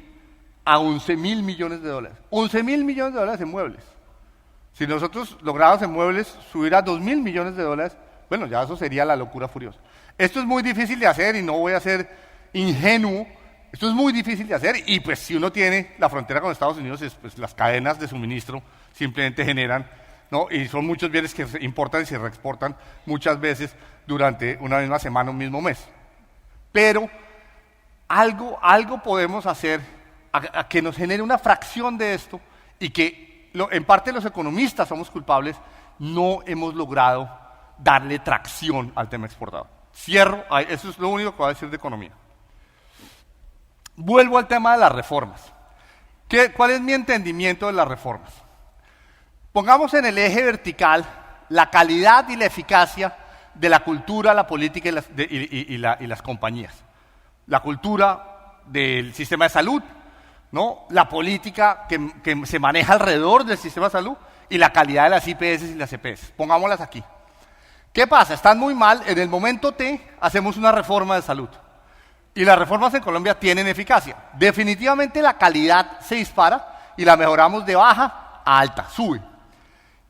a 11.000 millones de dólares. 11.000 millones de dólares en muebles. Si nosotros lográramos en muebles subir a 2.000 millones de dólares, bueno, ya eso sería la locura furiosa. Esto es muy difícil de hacer y no voy a ser ingenuo. Esto es muy difícil de hacer y pues si uno tiene la frontera con Estados Unidos, pues las cadenas de suministro simplemente generan, ¿no? Y son muchos bienes que se importan y se reexportan muchas veces durante una misma semana, un mismo mes. Pero algo podemos hacer a que nos genere una fracción de esto y que en parte los economistas somos culpables, no hemos logrado darle tracción al tema exportador. Cierro, eso es lo único que voy a decir de economía. Vuelvo al tema de las reformas. ¿Cuál es mi entendimiento de las reformas? Pongamos en el eje vertical la calidad y la eficacia de la cultura, la política y las compañías. La cultura del sistema de salud, ¿no? La política que se maneja alrededor del sistema de salud y la calidad de las IPS y las EPS. Pongámoslas aquí. ¿Qué pasa? Están muy mal, en el momento T hacemos una reforma de salud. Y las reformas en Colombia tienen eficacia. Definitivamente la calidad se dispara y la mejoramos de baja a alta, sube.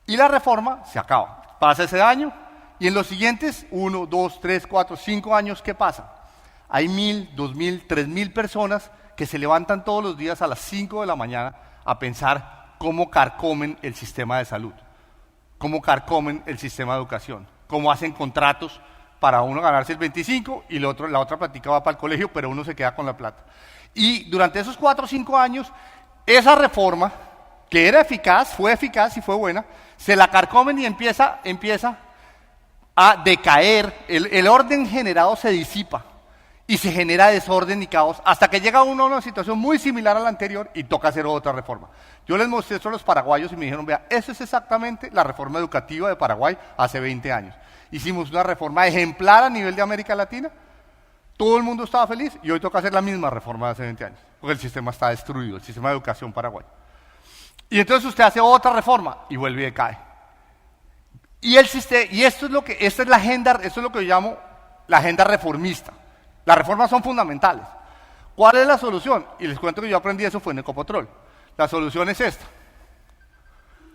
Y la reforma se acaba. Pasa ese año y en los siguientes 1, 2, 3, 4, 5 años, ¿qué pasa? Hay 1.000, 2.000, 3.000 personas que se levantan todos los días a las 5 de la mañana a pensar cómo carcomen el sistema de salud, cómo carcomen el sistema de educación, cómo hacen contratos para uno ganarse el 25 y la otra plática va para el colegio, pero uno se queda con la plata. Y durante esos 4 o 5 años, esa reforma, que era eficaz, fue eficaz y fue buena, se la carcomen y empieza a decaer, el orden generado se disipa y se genera desorden y caos, hasta que llega uno a una situación muy similar a la anterior y toca hacer otra reforma. Yo les mostré esto a los paraguayos y me dijeron, vea, eso es exactamente la reforma educativa de Paraguay hace 20 años. Hicimos una reforma ejemplar a nivel de América Latina, todo el mundo estaba feliz y hoy toca hacer la misma reforma de hace 20 años, porque el sistema está destruido, el sistema de educación paraguayo. Y entonces usted hace otra reforma y vuelve y decae. Y esto es la agenda, esto es lo que yo llamo la agenda reformista. Las reformas son fundamentales. ¿Cuál es la solución? Y les cuento que yo aprendí eso fue en Ecopetrol. La solución es esta.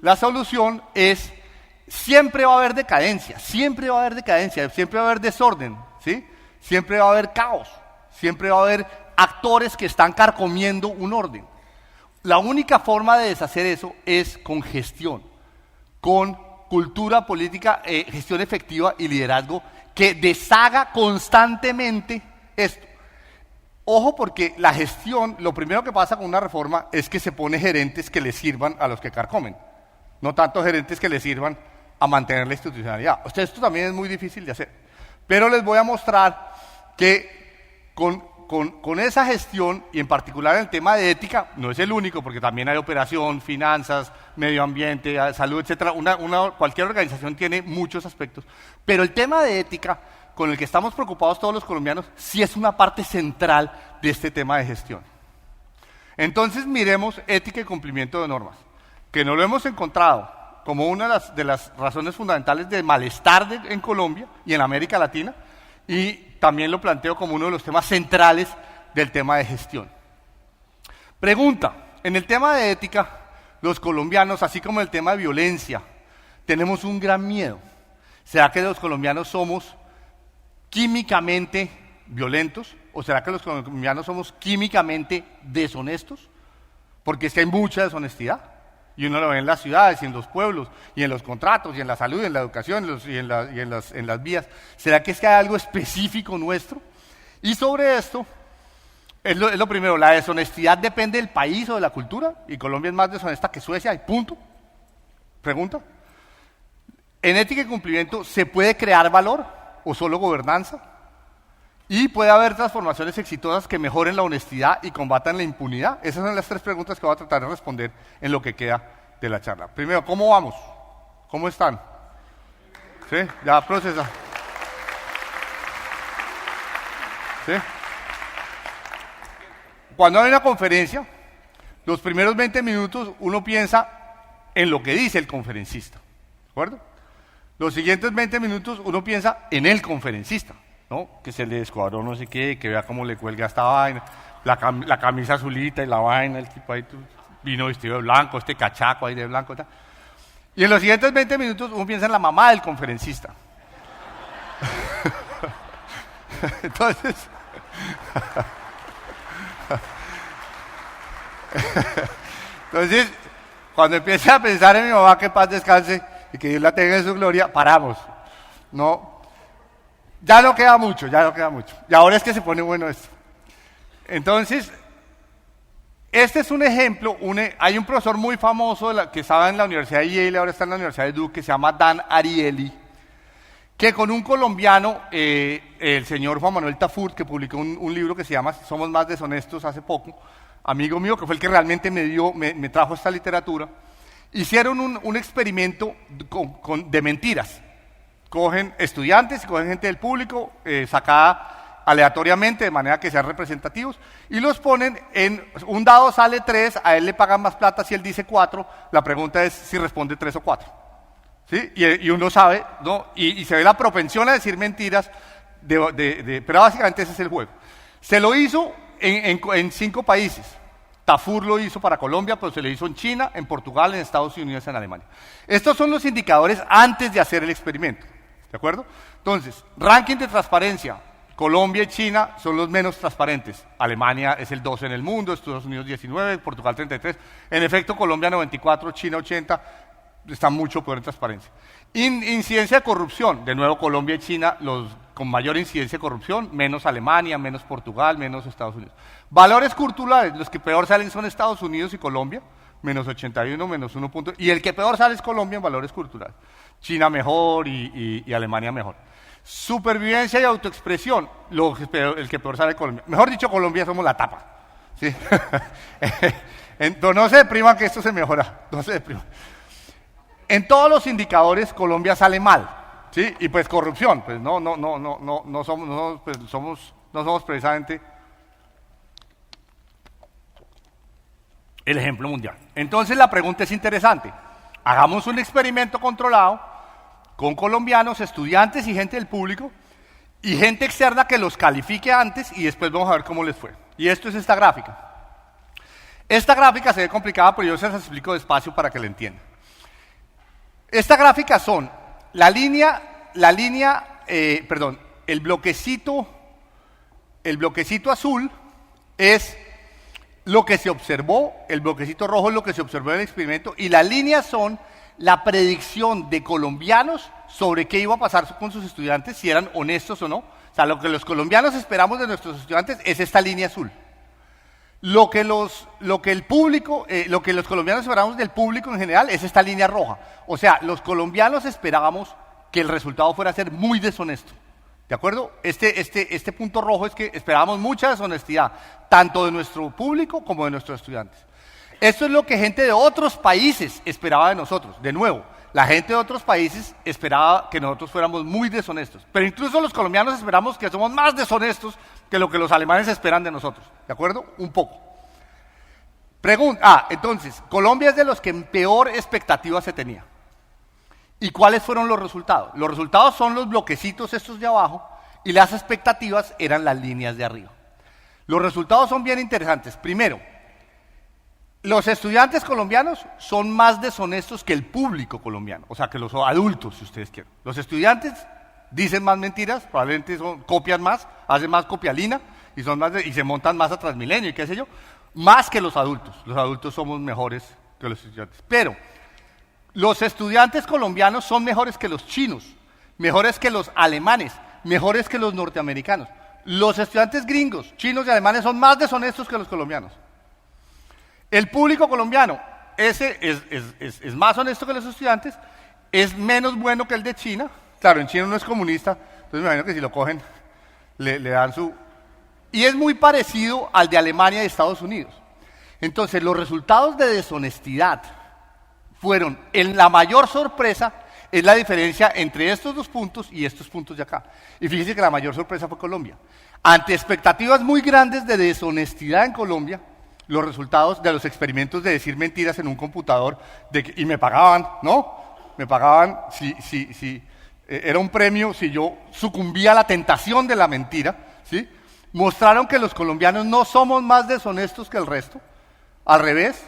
La solución es siempre va a haber decadencia, siempre va a haber desorden, ¿sí? Siempre va a haber caos, siempre va a haber actores que están carcomiendo un orden. La única forma de deshacer eso es con gestión, con cultura política, gestión efectiva y liderazgo que deshaga constantemente esto. Ojo, porque la gestión, lo primero que pasa con una reforma es que se pone gerentes que le sirvan a los que carcomen, no tanto gerentes que le sirvan a mantener la institucionalidad. Esto también es muy difícil de hacer, pero les voy a mostrar que con esa gestión, y en particular en el tema de ética, no es el único, porque también hay operación, finanzas, medio ambiente, salud, etcétera. Cualquier organización tiene muchos aspectos, pero el tema de ética, con el que estamos preocupados todos los colombianos, sí es una parte central de este tema de gestión. Entonces miremos ética y cumplimiento de normas, que no lo hemos encontrado como una de las razones fundamentales de malestar en Colombia y en América Latina, y también lo planteo como uno de los temas centrales del tema de gestión. Pregunta, en el tema de ética, los colombianos, así como en el tema de violencia, tenemos un gran miedo. ¿Será que los colombianos somos químicamente violentos? ¿O será que los colombianos somos químicamente deshonestos? Porque es que hay mucha deshonestidad. Y uno lo ve en las ciudades y en los pueblos, y en los contratos, y en la salud, y en la educación, y en las vías. ¿Será que es que hay algo específico nuestro? Y sobre esto, es lo primero, la deshonestidad depende del país o de la cultura, y Colombia es más deshonesta que Suecia, y punto. Pregunta. En ética y cumplimiento, ¿se puede crear valor o solo gobernanza? Y puede haber transformaciones exitosas que mejoren la honestidad y combatan la impunidad. Esas son las 3 preguntas que voy a tratar de responder en lo que queda de la charla. Primero, ¿cómo vamos? ¿Cómo están? ¿Sí? ¿Ya procesa? ¿Sí? Cuando hay una conferencia, los primeros 20 minutos uno piensa en lo que dice el conferencista. ¿De acuerdo? Los siguientes 20 minutos uno piensa en el conferencista. ¿No? Que se le descuadró no sé qué, que vea cómo le cuelga esta vaina, la camisa azulita y la vaina, el tipo ahí vino vestido de blanco, este cachaco ahí de blanco. Tal. Y en los siguientes 20 minutos uno piensa en la mamá del conferencista. Entonces, cuando empiece a pensar en mi mamá, que paz descanse y que Dios la tenga en su gloria, paramos. No. Ya no queda mucho. Y ahora es que se pone bueno esto. Entonces, este es un ejemplo. Hay un profesor muy famoso que estaba en la Universidad de Yale, ahora está en la Universidad de Duke, que se llama Dan Ariely, que con un colombiano, el señor Juan Manuel Tafur, que publicó un libro que se llama Somos más deshonestos hace poco, amigo mío, que fue el que realmente me trajo esta literatura, hicieron un experimento de mentiras. Cogen estudiantes y cogen gente del público, sacada aleatoriamente de manera que sean representativos, y los ponen en un dado sale 3, a él le pagan más plata si él dice 4, la pregunta es si responde 3 o 4. ¿Sí? Y uno sabe, ¿no? Y se ve la propensión a decir mentiras, pero básicamente ese es el juego. Se lo hizo en 5 países. Tafur lo hizo para Colombia, pero se lo hizo en China, en Portugal, en Estados Unidos, en Alemania. Estos son los indicadores antes de hacer el experimento. ¿De acuerdo? Entonces, ranking de transparencia. Colombia y China son los menos transparentes. Alemania es el 12 en el mundo, Estados Unidos 19, Portugal 33. En efecto, Colombia 94, China 80, está mucho peor en transparencia. Incidencia de corrupción. De nuevo, Colombia y China, los con mayor incidencia de corrupción, menos Alemania, menos Portugal, menos Estados Unidos. Valores culturales, los que peor salen son Estados Unidos y Colombia, menos 81, menos 1 punto, y el que peor sale es Colombia en valores culturales. China mejor y Alemania mejor. Supervivencia y autoexpresión, el que peor sale es Colombia. Mejor dicho, Colombia somos la tapa. ¿Sí? Entonces, no se depriman que esto se mejora, no se depriman. En todos los indicadores Colombia sale mal, ¿sí? Y pues corrupción, pues no somos precisamente el ejemplo mundial. Entonces la pregunta es interesante. Hagamos un experimento controlado con colombianos, estudiantes y gente del público y gente externa que los califique antes y después vamos a ver cómo les fue. Y esto es esta gráfica. Esta gráfica se ve complicada, pero yo se las explico despacio para que la entiendan. Esta gráfica son el bloquecito azul es lo que se observó, el bloquecito rojo es lo que se observó en el experimento y las líneas son la predicción de colombianos sobre qué iba a pasar con sus estudiantes, si eran honestos o no. O sea, lo que los colombianos esperamos de nuestros estudiantes es esta línea azul. Lo que los colombianos esperamos del público en general es esta línea roja. O sea, los colombianos esperábamos que el resultado fuera a ser muy deshonesto. ¿De acuerdo? Este punto rojo es que esperábamos mucha deshonestidad, tanto de nuestro público como de nuestros estudiantes. Esto es lo que gente de otros países esperaba de nosotros. De nuevo, la gente de otros países esperaba que nosotros fuéramos muy deshonestos. Pero incluso los colombianos esperamos que somos más deshonestos que lo que los alemanes esperan de nosotros. ¿De acuerdo? Un poco. Entonces, Colombia es de los que peor expectativas se tenía. ¿Y cuáles fueron los resultados? Los resultados son los bloquecitos estos de abajo y las expectativas eran las líneas de arriba. Los resultados son bien interesantes. Primero, los estudiantes colombianos son más deshonestos que el público colombiano, o sea, que los adultos, si ustedes quieren. Los estudiantes dicen más mentiras, probablemente copian más, hacen más copialina y se montan más a Transmilenio y qué sé yo, más que los adultos. Los adultos somos mejores que los estudiantes. Pero los estudiantes colombianos son mejores que los chinos, mejores que los alemanes, mejores que los norteamericanos. Los estudiantes gringos, chinos y alemanes son más deshonestos que los colombianos. El público colombiano, ese es más honesto que los estudiantes, es menos bueno que el de China. Claro, en China no es comunista, entonces me imagino que si lo cogen, le dan su... Y es muy parecido al de Alemania y Estados Unidos. Entonces, los resultados de deshonestidad fueron, en la mayor sorpresa, es la diferencia entre estos dos puntos y estos puntos de acá. Y fíjense que la mayor sorpresa fue Colombia. Ante expectativas muy grandes de deshonestidad en Colombia, los resultados de los experimentos de decir mentiras en un computador, y me pagaban, ¿no? Me pagaban, era un premio si yo sucumbía a la tentación de la mentira, ¿sí? Mostraron que los colombianos no somos más deshonestos que el resto, al revés,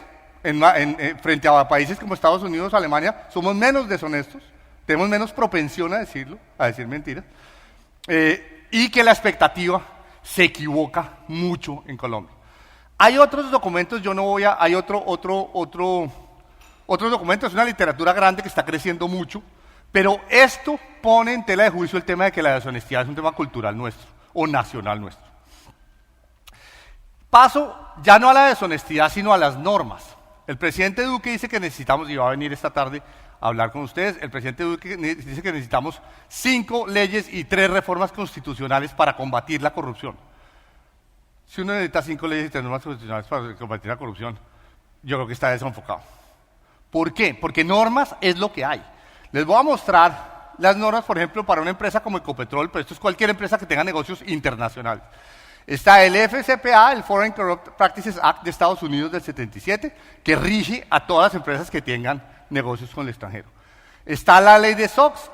frente a países como Estados Unidos o Alemania, somos menos deshonestos, tenemos menos propensión a decir mentiras, y que la expectativa se equivoca mucho en Colombia. Hay otros documentos, hay otros documentos, es una literatura grande que está creciendo mucho, pero esto pone en tela de juicio el tema de que la deshonestidad es un tema cultural nuestro, o nacional nuestro. Paso ya no a la deshonestidad, sino a las normas. El presidente Duque dice que necesitamos, y va a venir esta tarde a hablar con ustedes, el presidente Duque dice que necesitamos 5 leyes y 3 reformas constitucionales para combatir la corrupción. Si uno necesita 5 leyes y 3 normas constitucionales para combatir la corrupción, yo creo que está desenfocado. ¿Por qué? Porque normas es lo que hay. Les voy a mostrar las normas, por ejemplo, para una empresa como Ecopetrol, pero esto es cualquier empresa que tenga negocios internacionales. Está el FCPA, el Foreign Corrupt Practices Act de Estados Unidos del 77, que rige a todas las empresas que tengan negocios con el extranjero. Está la ley de SOX,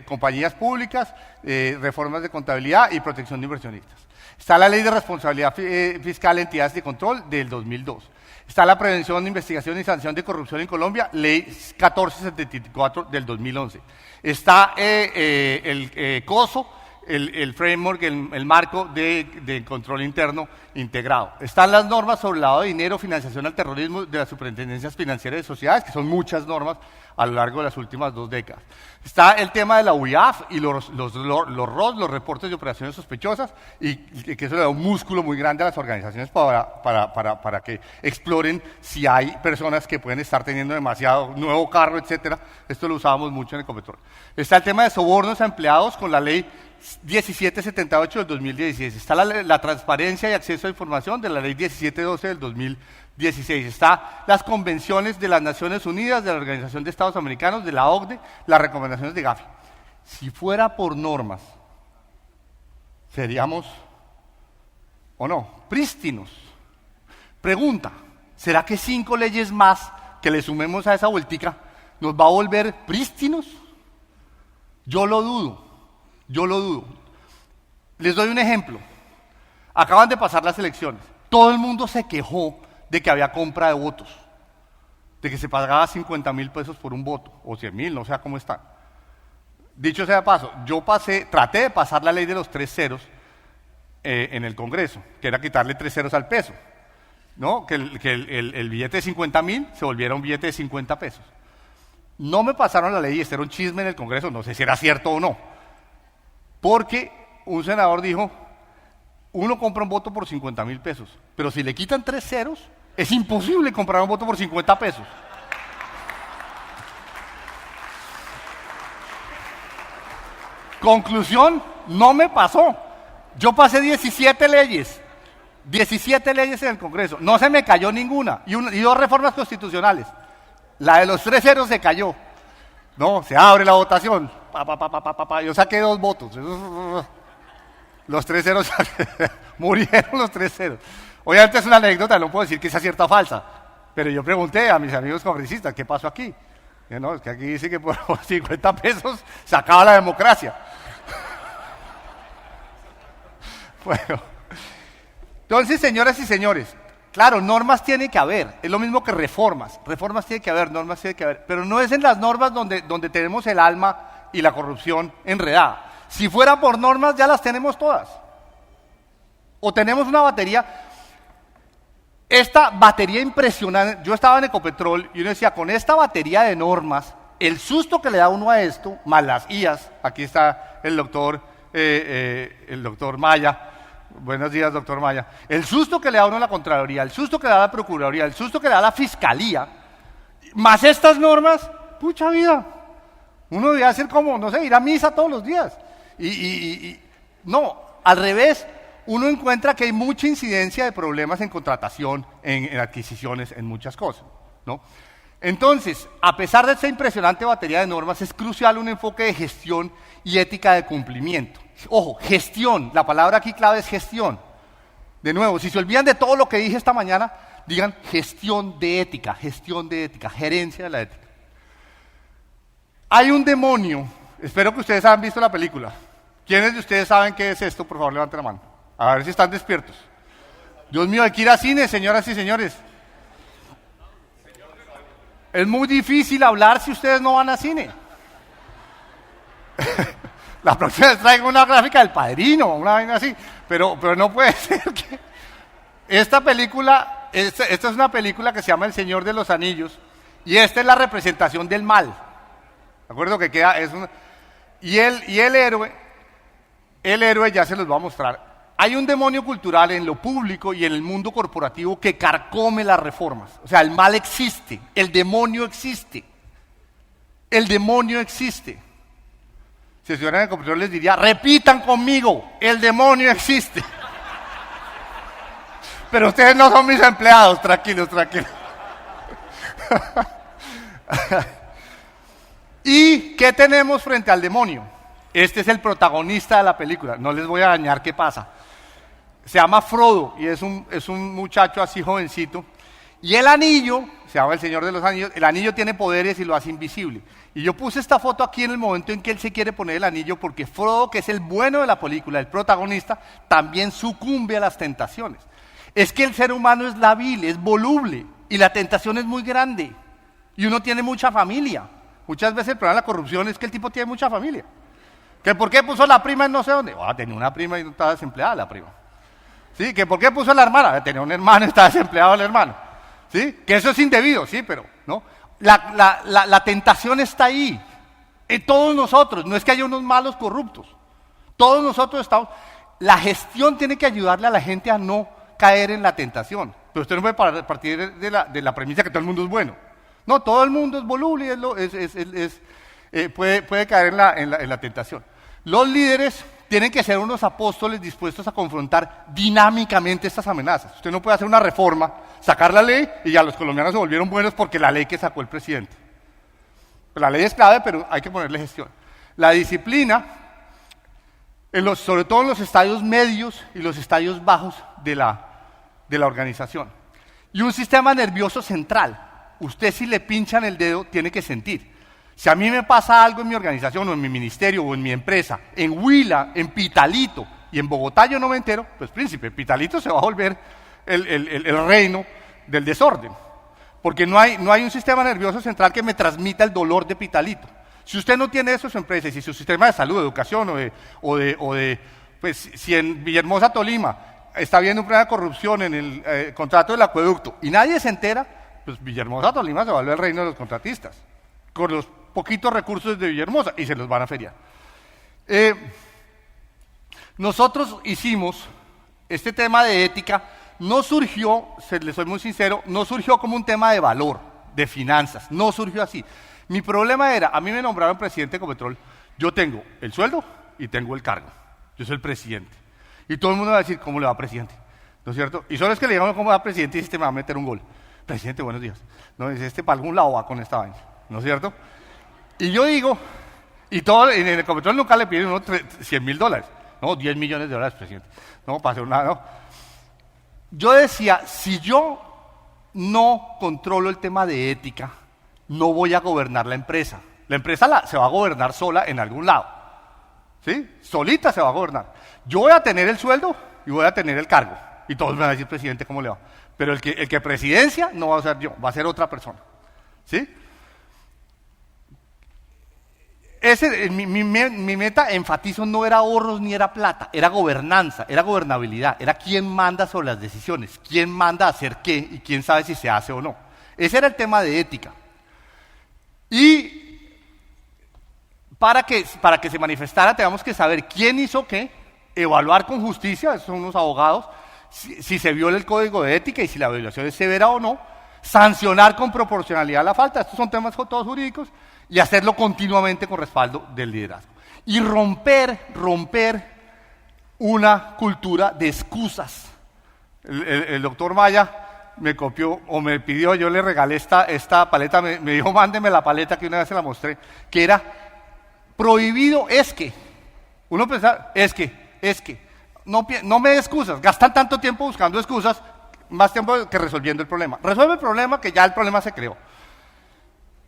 compañías públicas, reformas de contabilidad y protección de inversionistas. Está la ley de responsabilidad fiscal, entidades de control del 2002. Está la prevención, investigación y sanción de corrupción en Colombia, ley 1474 del 2011. Está el COSO, el framework, el marco de control interno integrado. Están las normas sobre lavado de dinero, financiación al terrorismo de las superintendencias financieras de sociedades, que son muchas normas a lo largo de las últimas 2 décadas. Está el tema de la UIAF y los ROS, los reportes de operaciones sospechosas, y que eso le da un músculo muy grande a las organizaciones para que exploren si hay personas que pueden estar teniendo demasiado nuevo carro, etcétera. Esto lo usábamos mucho en Ecopetrol. Está el tema de sobornos a empleados con la ley 1778 del 2016. Está la transparencia y acceso a información de la ley 1712 del 2016. Está las convenciones de las Naciones Unidas, de la Organización de Estados Americanos, de la OCDE, las recomendaciones de Gafi. Si fuera por normas, seríamos, ¿o no?, prístinos. Pregunta, ¿será que 5 leyes más que le sumemos a esa vueltica nos va a volver prístinos? Yo lo dudo. Les doy un ejemplo. Acaban de pasar las elecciones. Todo el mundo se quejó de que había compra de votos, de que se pagaba 50.000 pesos por un voto, o 100.000, no sé cómo está. Dicho sea de paso, yo traté de pasar la ley de los 3 ceros en el Congreso, que era quitarle 3 ceros al peso, ¿no? Que el billete de 50.000 se volviera un billete de 50 pesos. No me pasaron la ley y este era un chisme en el Congreso, no sé si era cierto o no. Porque un senador dijo, uno compra un voto por 50.000 pesos, pero si le quitan 3 ceros, es imposible comprar un voto por 50 pesos. Conclusión, no me pasó. Yo pasé 17 leyes en el Congreso, no se me cayó ninguna, y 2 reformas constitucionales. La de los 3 ceros se cayó. No, se abre la votación. Yo saqué 2 votos. Los 3 ceros murieron los 3 ceros. Obviamente es una anécdota, no puedo decir que sea cierta o falsa. Pero yo pregunté a mis amigos congresistas, ¿qué pasó aquí? Y no, es que aquí dice que por 50 pesos se acaba la democracia. Bueno, entonces, señoras y señores, claro, normas tiene que haber, es lo mismo que reformas tiene que haber, normas tiene que haber, pero no es en las normas donde tenemos el alma y la corrupción enredada. Si fuera por normas ya las tenemos todas. O tenemos una batería, esta batería impresionante. Yo estaba en Ecopetrol y uno decía, con esta batería de normas, el susto que le da uno a esto, más las IAS, aquí está el doctor Maya. Buenos días, doctor Maya. El susto que le da uno a la Contraloría, el susto que le da a la Procuraduría, el susto que le da a la Fiscalía, más estas normas, pucha vida. Uno debería hacer como, no sé, ir a misa todos los días. No, al revés, uno encuentra que hay mucha incidencia de problemas en contratación, en adquisiciones, en muchas cosas, ¿no? Entonces, a pesar de esta impresionante batería de normas, es crucial un enfoque de gestión y ética de cumplimiento. Ojo, gestión, la palabra aquí clave es gestión. De nuevo, si se olvidan de todo lo que dije esta mañana, digan gestión de ética, gerencia de la ética. Hay un demonio, espero que ustedes hayan visto la película. ¿Quiénes de ustedes saben qué es esto? Por favor, levanten la mano. A ver si están despiertos. Dios mío, hay que ir a cine, señoras y señores. Es muy difícil hablar si ustedes no van a cine. La próxima vez traigo una gráfica del Padrino, una vaina así, pero no puede ser que... Esta es una película que se llama El Señor de los Anillos, y esta es la representación del mal. ¿De acuerdo? Que queda, y el héroe ya se los voy a mostrar. Hay un demonio cultural en lo público y en el mundo corporativo que carcome las reformas. O sea, el mal existe, el demonio existe. El demonio existe. Si estuvieran en el computador les diría, repitan conmigo, el demonio existe. Pero ustedes no son mis empleados, tranquilos. ¿Y qué tenemos frente al demonio? Este es el protagonista de la película, no les voy a dañar qué pasa. Se llama Frodo y es un muchacho así jovencito. Y el anillo, se llama El Señor de los Anillos, el anillo tiene poderes y lo hace invisible. Y yo puse esta foto aquí en el momento en que él se quiere poner el anillo porque Frodo, que es el bueno de la película, el protagonista, también sucumbe a las tentaciones. Es que el ser humano es lábil, es voluble y la tentación es muy grande. Y uno tiene mucha familia. Muchas veces el problema de la corrupción es que el tipo tiene mucha familia. ¿Que por qué puso la prima en no sé dónde? Tenía una prima y no estaba desempleada la prima. ¿Sí? ¿Que por qué puso la hermana? Tenía un hermano y estaba desempleado el hermano. ¿Sí? Que eso es indebido, sí, pero no. La tentación está ahí. En todos nosotros, no es que haya unos malos corruptos. Todos nosotros estamos... La gestión tiene que ayudarle a la gente a no caer en la tentación. Pero usted no puede partir de la premisa que todo el mundo es bueno. No, todo el mundo es voluble y puede caer en la tentación. Los líderes tienen que ser unos apóstoles dispuestos a confrontar dinámicamente estas amenazas. Usted no puede hacer una reforma, sacar la ley y ya los colombianos se volvieron buenos porque la ley que sacó el presidente. La ley es clave, pero hay que ponerle gestión. La disciplina, sobre todo en los estadios medios y los estadios bajos de la organización. Y un sistema nervioso central. Usted si le pinchan el dedo tiene que sentir. Si a mí me pasa algo en mi organización o en mi ministerio o en mi empresa, en Huila, en Pitalito y en Bogotá yo no me entero, pues príncipe, Pitalito se va a volver el reino del desorden. Porque no hay un sistema nervioso central que me transmita el dolor de Pitalito. Si usted no tiene eso en su empresa, y si su sistema de salud, de educación pues si en Villahermosa, Tolima, está habiendo un problema de corrupción en el contrato del acueducto y nadie se entera, pues Villahermosa, Tolima se vuelve el reino de los contratistas, con los poquitos recursos de Villahermosa y se los van a feriar. Nosotros hicimos este tema de ética, no surgió, les soy muy sincero, no surgió como un tema de valor, de finanzas, no surgió así. Mi problema era, a mí me nombraron presidente de Ecopetrol, yo tengo el sueldo y tengo el cargo, yo soy el presidente. Y todo el mundo va a decir, ¿cómo le va presidente? ¿No es cierto? Y solo es que le digamos cómo va presidente y este me va a meter un gol. Presidente, buenos días. No, es para algún lado va con esta vaina, ¿no es cierto? Y yo digo, y todo, en el Ecopetrol nunca le piden unos $100,000, no, $10 millones, presidente. No, para hacer nada, no. Yo decía, si yo no controlo el tema de ética, no voy a gobernar la empresa. La empresa se va a gobernar sola en algún lado. ¿Sí? Solita se va a gobernar. Yo voy a tener el sueldo y voy a tener el cargo. Y todos me van a decir, presidente, ¿cómo le va? Pero el que presidencia no va a ser yo, va a ser otra persona. ¿Sí? Mi meta, enfatizo, no era ahorros ni era plata, era gobernanza, era gobernabilidad, era quién manda sobre las decisiones, quién manda a hacer qué y quién sabe si se hace o no. Ese era el tema de ética. Y para que se manifestara tenemos que saber quién hizo qué, evaluar con justicia, esos son unos abogados, si se viola el código de ética y si la violación es severa o no, sancionar con proporcionalidad la falta, estos son temas todos jurídicos, y hacerlo continuamente con respaldo del liderazgo. Y romper una cultura de excusas. El doctor Maya me copió o me pidió, yo le regalé esta paleta, me dijo, mándeme la paleta que una vez se la mostré, que era prohibido es que. Uno pensaba, es que. No me dé excusas, gastan tanto tiempo buscando excusas, más tiempo que resolviendo el problema. Resuelve el problema que ya el problema se creó.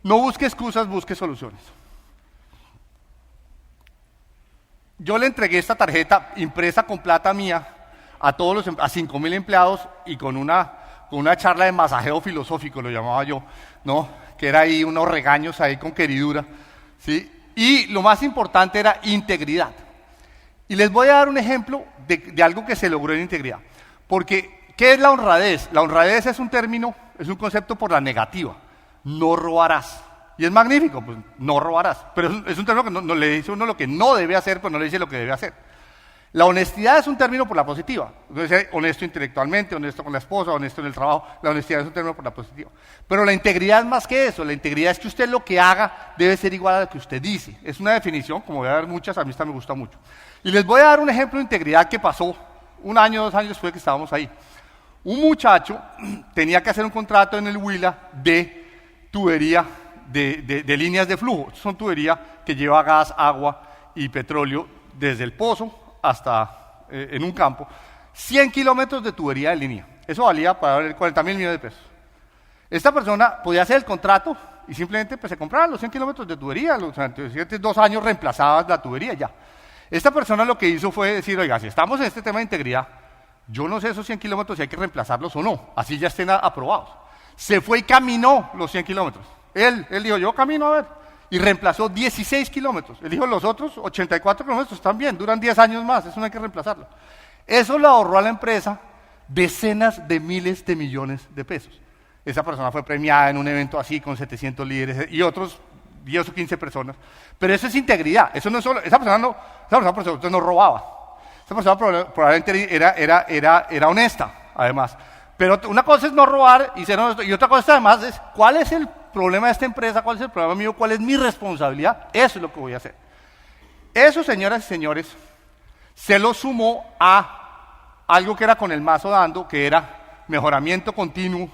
No busque excusas, busque soluciones. Yo le entregué esta tarjeta impresa con plata mía a 5,000 empleados y con una charla de masajeo filosófico, lo llamaba yo, ¿no? Que era ahí unos regaños ahí con queridura, ¿sí? Y lo más importante era integridad. Y les voy a dar un ejemplo de algo que se logró en integridad. Porque, ¿qué es la honradez? La honradez es un término, es un concepto por la negativa. No robarás. Y es magnífico, pues no robarás. Pero es un término que no le dice a uno lo que no debe hacer, pero no le dice lo que debe hacer. La honestidad es un término por la positiva. Entonces, honesto intelectualmente, honesto con la esposa, honesto en el trabajo. La honestidad es un término por la positiva. Pero la integridad es más que eso. La integridad es que usted lo que haga debe ser igual a lo que usted dice. Es una definición, como voy a dar muchas, a mí esta me gusta mucho. Y les voy a dar un ejemplo de integridad que pasó 1 año, 2 años después que estábamos ahí. Un muchacho tenía que hacer un contrato en el Huila de tubería de líneas de flujo. Son tuberías que lleva gas, agua y petróleo desde el pozo hasta en un campo. 100 kilómetros de tubería de línea. Eso valía para valer 40,000 millones de pesos. Esta persona podía hacer el contrato y simplemente pues, se compraba los 100 kilómetros de tubería. Durante 2 años reemplazaba la tubería ya. Esta persona lo que hizo fue decir, oiga, si estamos en este tema de integridad, yo no sé esos 100 kilómetros si hay que reemplazarlos o no, así ya estén aprobados. Se fue y caminó los 100 kilómetros. Él dijo, yo camino a ver. y reemplazó 16 kilómetros. Él dijo, los otros 84 kilómetros están bien, duran 10 años más, eso no hay que reemplazarlo. Eso le ahorró a la empresa decenas de miles de millones de pesos. Esa persona fue premiada en un evento así con 700 líderes y otros 10 o 15 personas. Pero eso es integridad, eso no es solo, esa persona por supuesto no robaba. Esa persona probablemente era honesta, además. Pero una cosa es no robar y ser honesto, y otra cosa además es, ¿cuál es el problema de esta empresa? ¿Cuál es el problema mío? ¿Cuál es mi responsabilidad? Eso es lo que voy a hacer. Eso, señoras y señores, se lo sumó a algo que era con el mazo dando, que era mejoramiento continuo,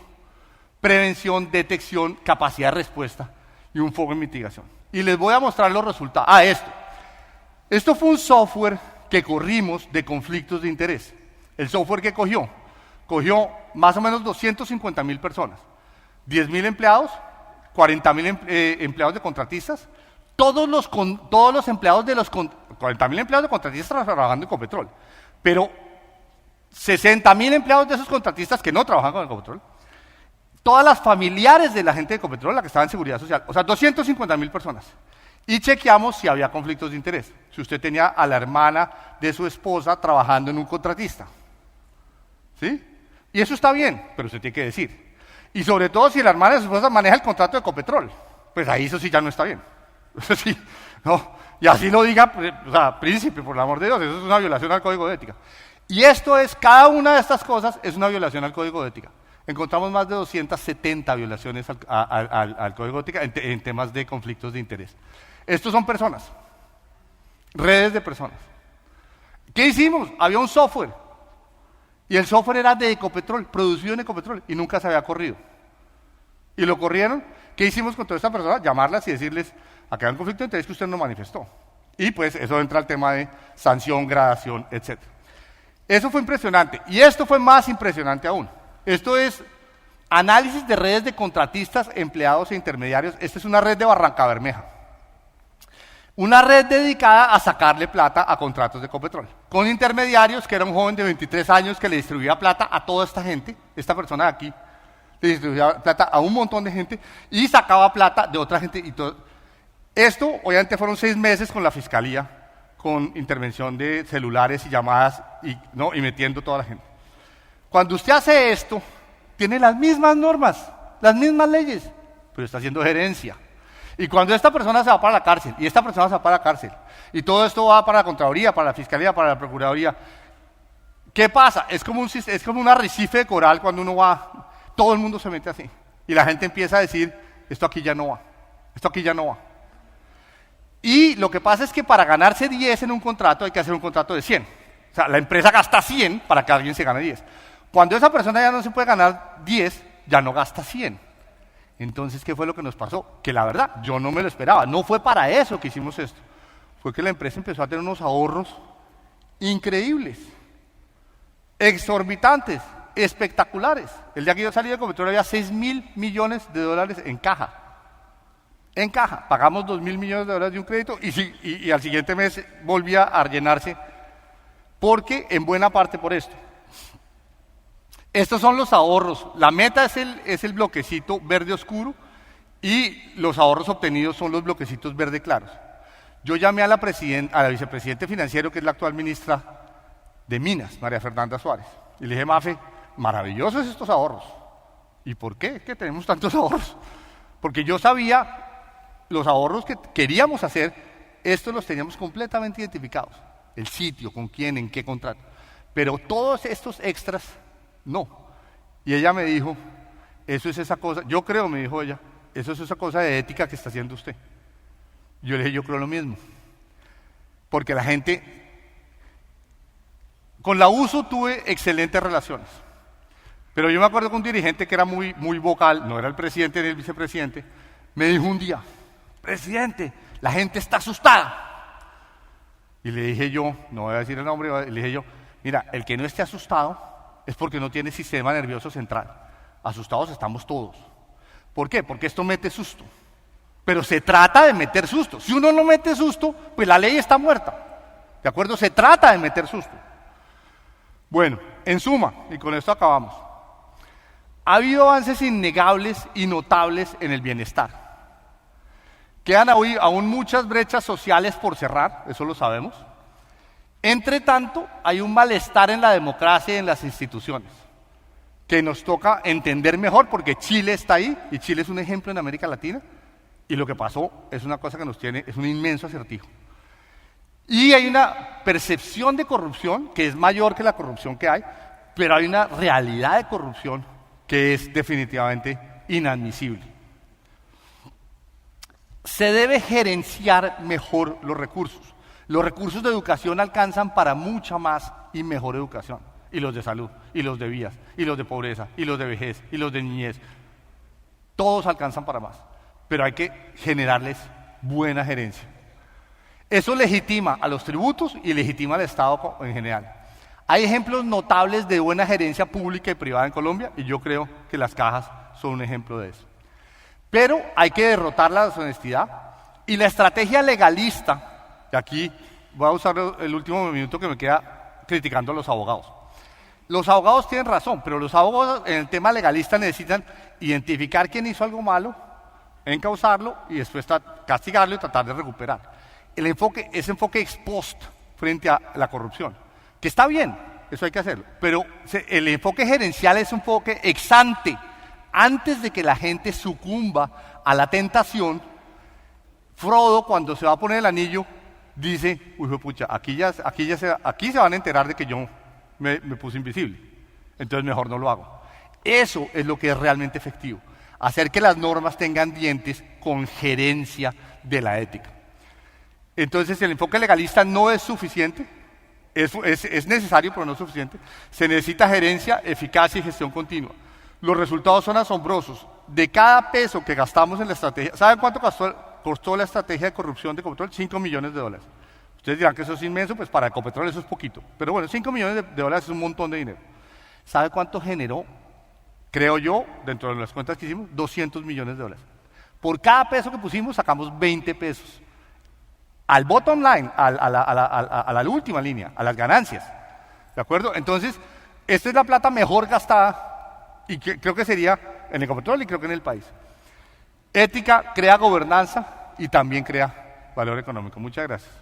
prevención, detección, capacidad de respuesta y un foco en mitigación. Y les voy a mostrar los resultados. Esto fue un software que corrimos de conflictos de interés. El software que cogió más o menos 250.000 personas, 10.000 empleados, 40.000 empleados de contratistas, todos los empleados de los 40.000 empleados de contratistas trabajando en Ecopetrol, pero 60.000 empleados de esos contratistas que no trabajan con Ecopetrol, todas las familiares de la gente de Ecopetrol, la que estaba en seguridad social, o sea, 250.000 personas. Y chequeamos si había conflictos de interés, si usted tenía a la hermana de su esposa trabajando en un contratista. ¿Sí? Y eso está bien, pero usted tiene que decir. Y sobre todo si la hermana de su esposa maneja el contrato de Ecopetrol, pues ahí eso sí ya no está bien. Eso sí, no. Y así lo diga, o sea, príncipe, por el amor de Dios, eso es una violación al Código de Ética. Y cada una de estas cosas es una violación al Código de Ética. Encontramos más de 270 violaciones al Código de Ética en temas de conflictos de interés. Estos son personas, redes de personas. ¿Qué hicimos? Había un software. Y el software era de Ecopetrol, producido en Ecopetrol, y nunca se había corrido. Y lo corrieron. ¿Qué hicimos con toda esta persona? Llamarlas y decirles, acá hay un conflicto de interés que usted no manifestó. Y pues eso entra al tema de sanción, gradación, etc. Eso fue impresionante. Y esto fue más impresionante aún. Esto es análisis de redes de contratistas, empleados e intermediarios. Esta es una red de Barrancabermeja. Una red dedicada a sacarle plata a contratos de Ecopetrol. Con intermediarios, que era un joven de 23 años que le distribuía plata a toda esta gente, esta persona de aquí, le distribuía plata a un montón de gente y sacaba plata de otra gente. Y todo. Esto, obviamente, fueron 6 meses con la fiscalía, con intervención de celulares y llamadas y metiendo toda la gente. Cuando usted hace esto, tiene las mismas normas, las mismas leyes, pero está haciendo gerencia. Y cuando esta persona se va para la cárcel, y esta persona se va para la cárcel, y todo esto va para la Contraloría, para la Fiscalía, para la Procuraduría, ¿qué pasa? Es como un arrecife de coral cuando uno va, todo el mundo se mete así. Y la gente empieza a decir, esto aquí ya no va, esto aquí ya no va. Y lo que pasa es que para ganarse 10 en un contrato hay que hacer un contrato de 100. O sea, la empresa gasta 100 para que alguien se gane 10. Cuando esa persona ya no se puede ganar 10, ya no gasta 100. Entonces, ¿qué fue lo que nos pasó? Que la verdad, yo no me lo esperaba. No fue para eso que hicimos esto. Fue que la empresa empezó a tener unos ahorros increíbles, exorbitantes, espectaculares. El día que yo salí de Ecopetrol había $6.000 millones en caja. En caja. Pagamos $2.000 millones de un crédito y al siguiente mes volvía a llenarse, porque en buena parte por esto. Estos son los ahorros. La meta es el bloquecito verde oscuro y los ahorros obtenidos son los bloquecitos verde claros. Yo llamé a la vicepresidente financiero, que es la actual ministra de Minas, María Fernanda Suárez, y le dije, Mafe, maravillosos estos ahorros. ¿Y por qué? ¿Que tenemos tantos ahorros? Porque yo sabía los ahorros que queríamos hacer, estos los teníamos completamente identificados. El sitio, con quién, en qué contrato. Pero todos estos extras, no. Y ella me dijo, eso es esa cosa, yo creo, me dijo ella, eso es esa cosa de ética que está haciendo usted. Yo le dije, yo creo lo mismo. Porque la gente, con la USO tuve excelentes relaciones. Pero yo me acuerdo que un dirigente que era muy vocal, no era el presidente ni el vicepresidente, me dijo un día, presidente, la gente está asustada. Y le dije yo, no voy a decir el nombre, le dije yo, mira, el que no esté asustado es porque no tiene sistema nervioso central. Asustados estamos todos. ¿Por qué? Porque esto mete susto. Pero se trata de meter susto. Si uno no mete susto, pues la ley está muerta. ¿De acuerdo? Se trata de meter susto. Bueno, en suma, y con esto acabamos. Ha habido avances innegables y notables en el bienestar. Quedan hoy aún muchas brechas sociales por cerrar, eso lo sabemos. Entre tanto, hay un malestar en la democracia y en las instituciones, que nos toca entender mejor porque Chile está ahí, y Chile es un ejemplo en América Latina, y lo que pasó es una cosa que nos tiene, es un inmenso acertijo. Y hay una percepción de corrupción que es mayor que la corrupción que hay, pero hay una realidad de corrupción que es definitivamente inadmisible. Se debe gerenciar mejor los recursos. Los recursos de educación alcanzan para mucha más y mejor educación. Y los de salud, y los de vías, y los de pobreza, y los de vejez, y los de niñez. Todos alcanzan para más. Pero hay que generarles buena gerencia. Eso legitima a los tributos y legitima al Estado en general. Hay ejemplos notables de buena gerencia pública y privada en Colombia, y yo creo que las cajas son un ejemplo de eso. Pero hay que derrotar la deshonestidad y la estrategia legalista, y aquí voy a usar el último minuto que me queda criticando a los abogados. Los abogados tienen razón, pero los abogados en el tema legalista necesitan identificar quién hizo algo malo, encauzarlo y después castigarlo y tratar de recuperar. Ese enfoque ex post frente a la corrupción, que está bien, eso hay que hacerlo, pero el enfoque gerencial es un enfoque ex ante. Antes de que la gente sucumba a la tentación, Frodo, cuando se va a poner el anillo, dice, uy, pucha, aquí se van a enterar de que yo me puse invisible, entonces mejor no lo hago. Eso es lo que es realmente efectivo, hacer que las normas tengan dientes con gerencia de la ética. Entonces el enfoque legalista no es suficiente, es necesario pero no es suficiente, se necesita gerencia, eficacia y gestión continua. Los resultados son asombrosos. De cada peso que gastamos en la estrategia, ¿saben cuánto costó la estrategia de corrupción de Ecopetrol? $5 millones. Ustedes dirán que eso es inmenso, pues para Ecopetrol eso es poquito. Pero bueno, $5 millones es un montón de dinero. ¿Sabe cuánto generó? Creo yo, dentro de las cuentas que hicimos, $200 millones. Por cada peso que pusimos, sacamos 20 pesos. Al bottom line, a la última línea, a las ganancias. ¿De acuerdo? Entonces, esta es la plata mejor gastada. Y creo que sería en Ecopetrol y creo que en el país. Ética crea gobernanza y también crea valor económico. Muchas gracias.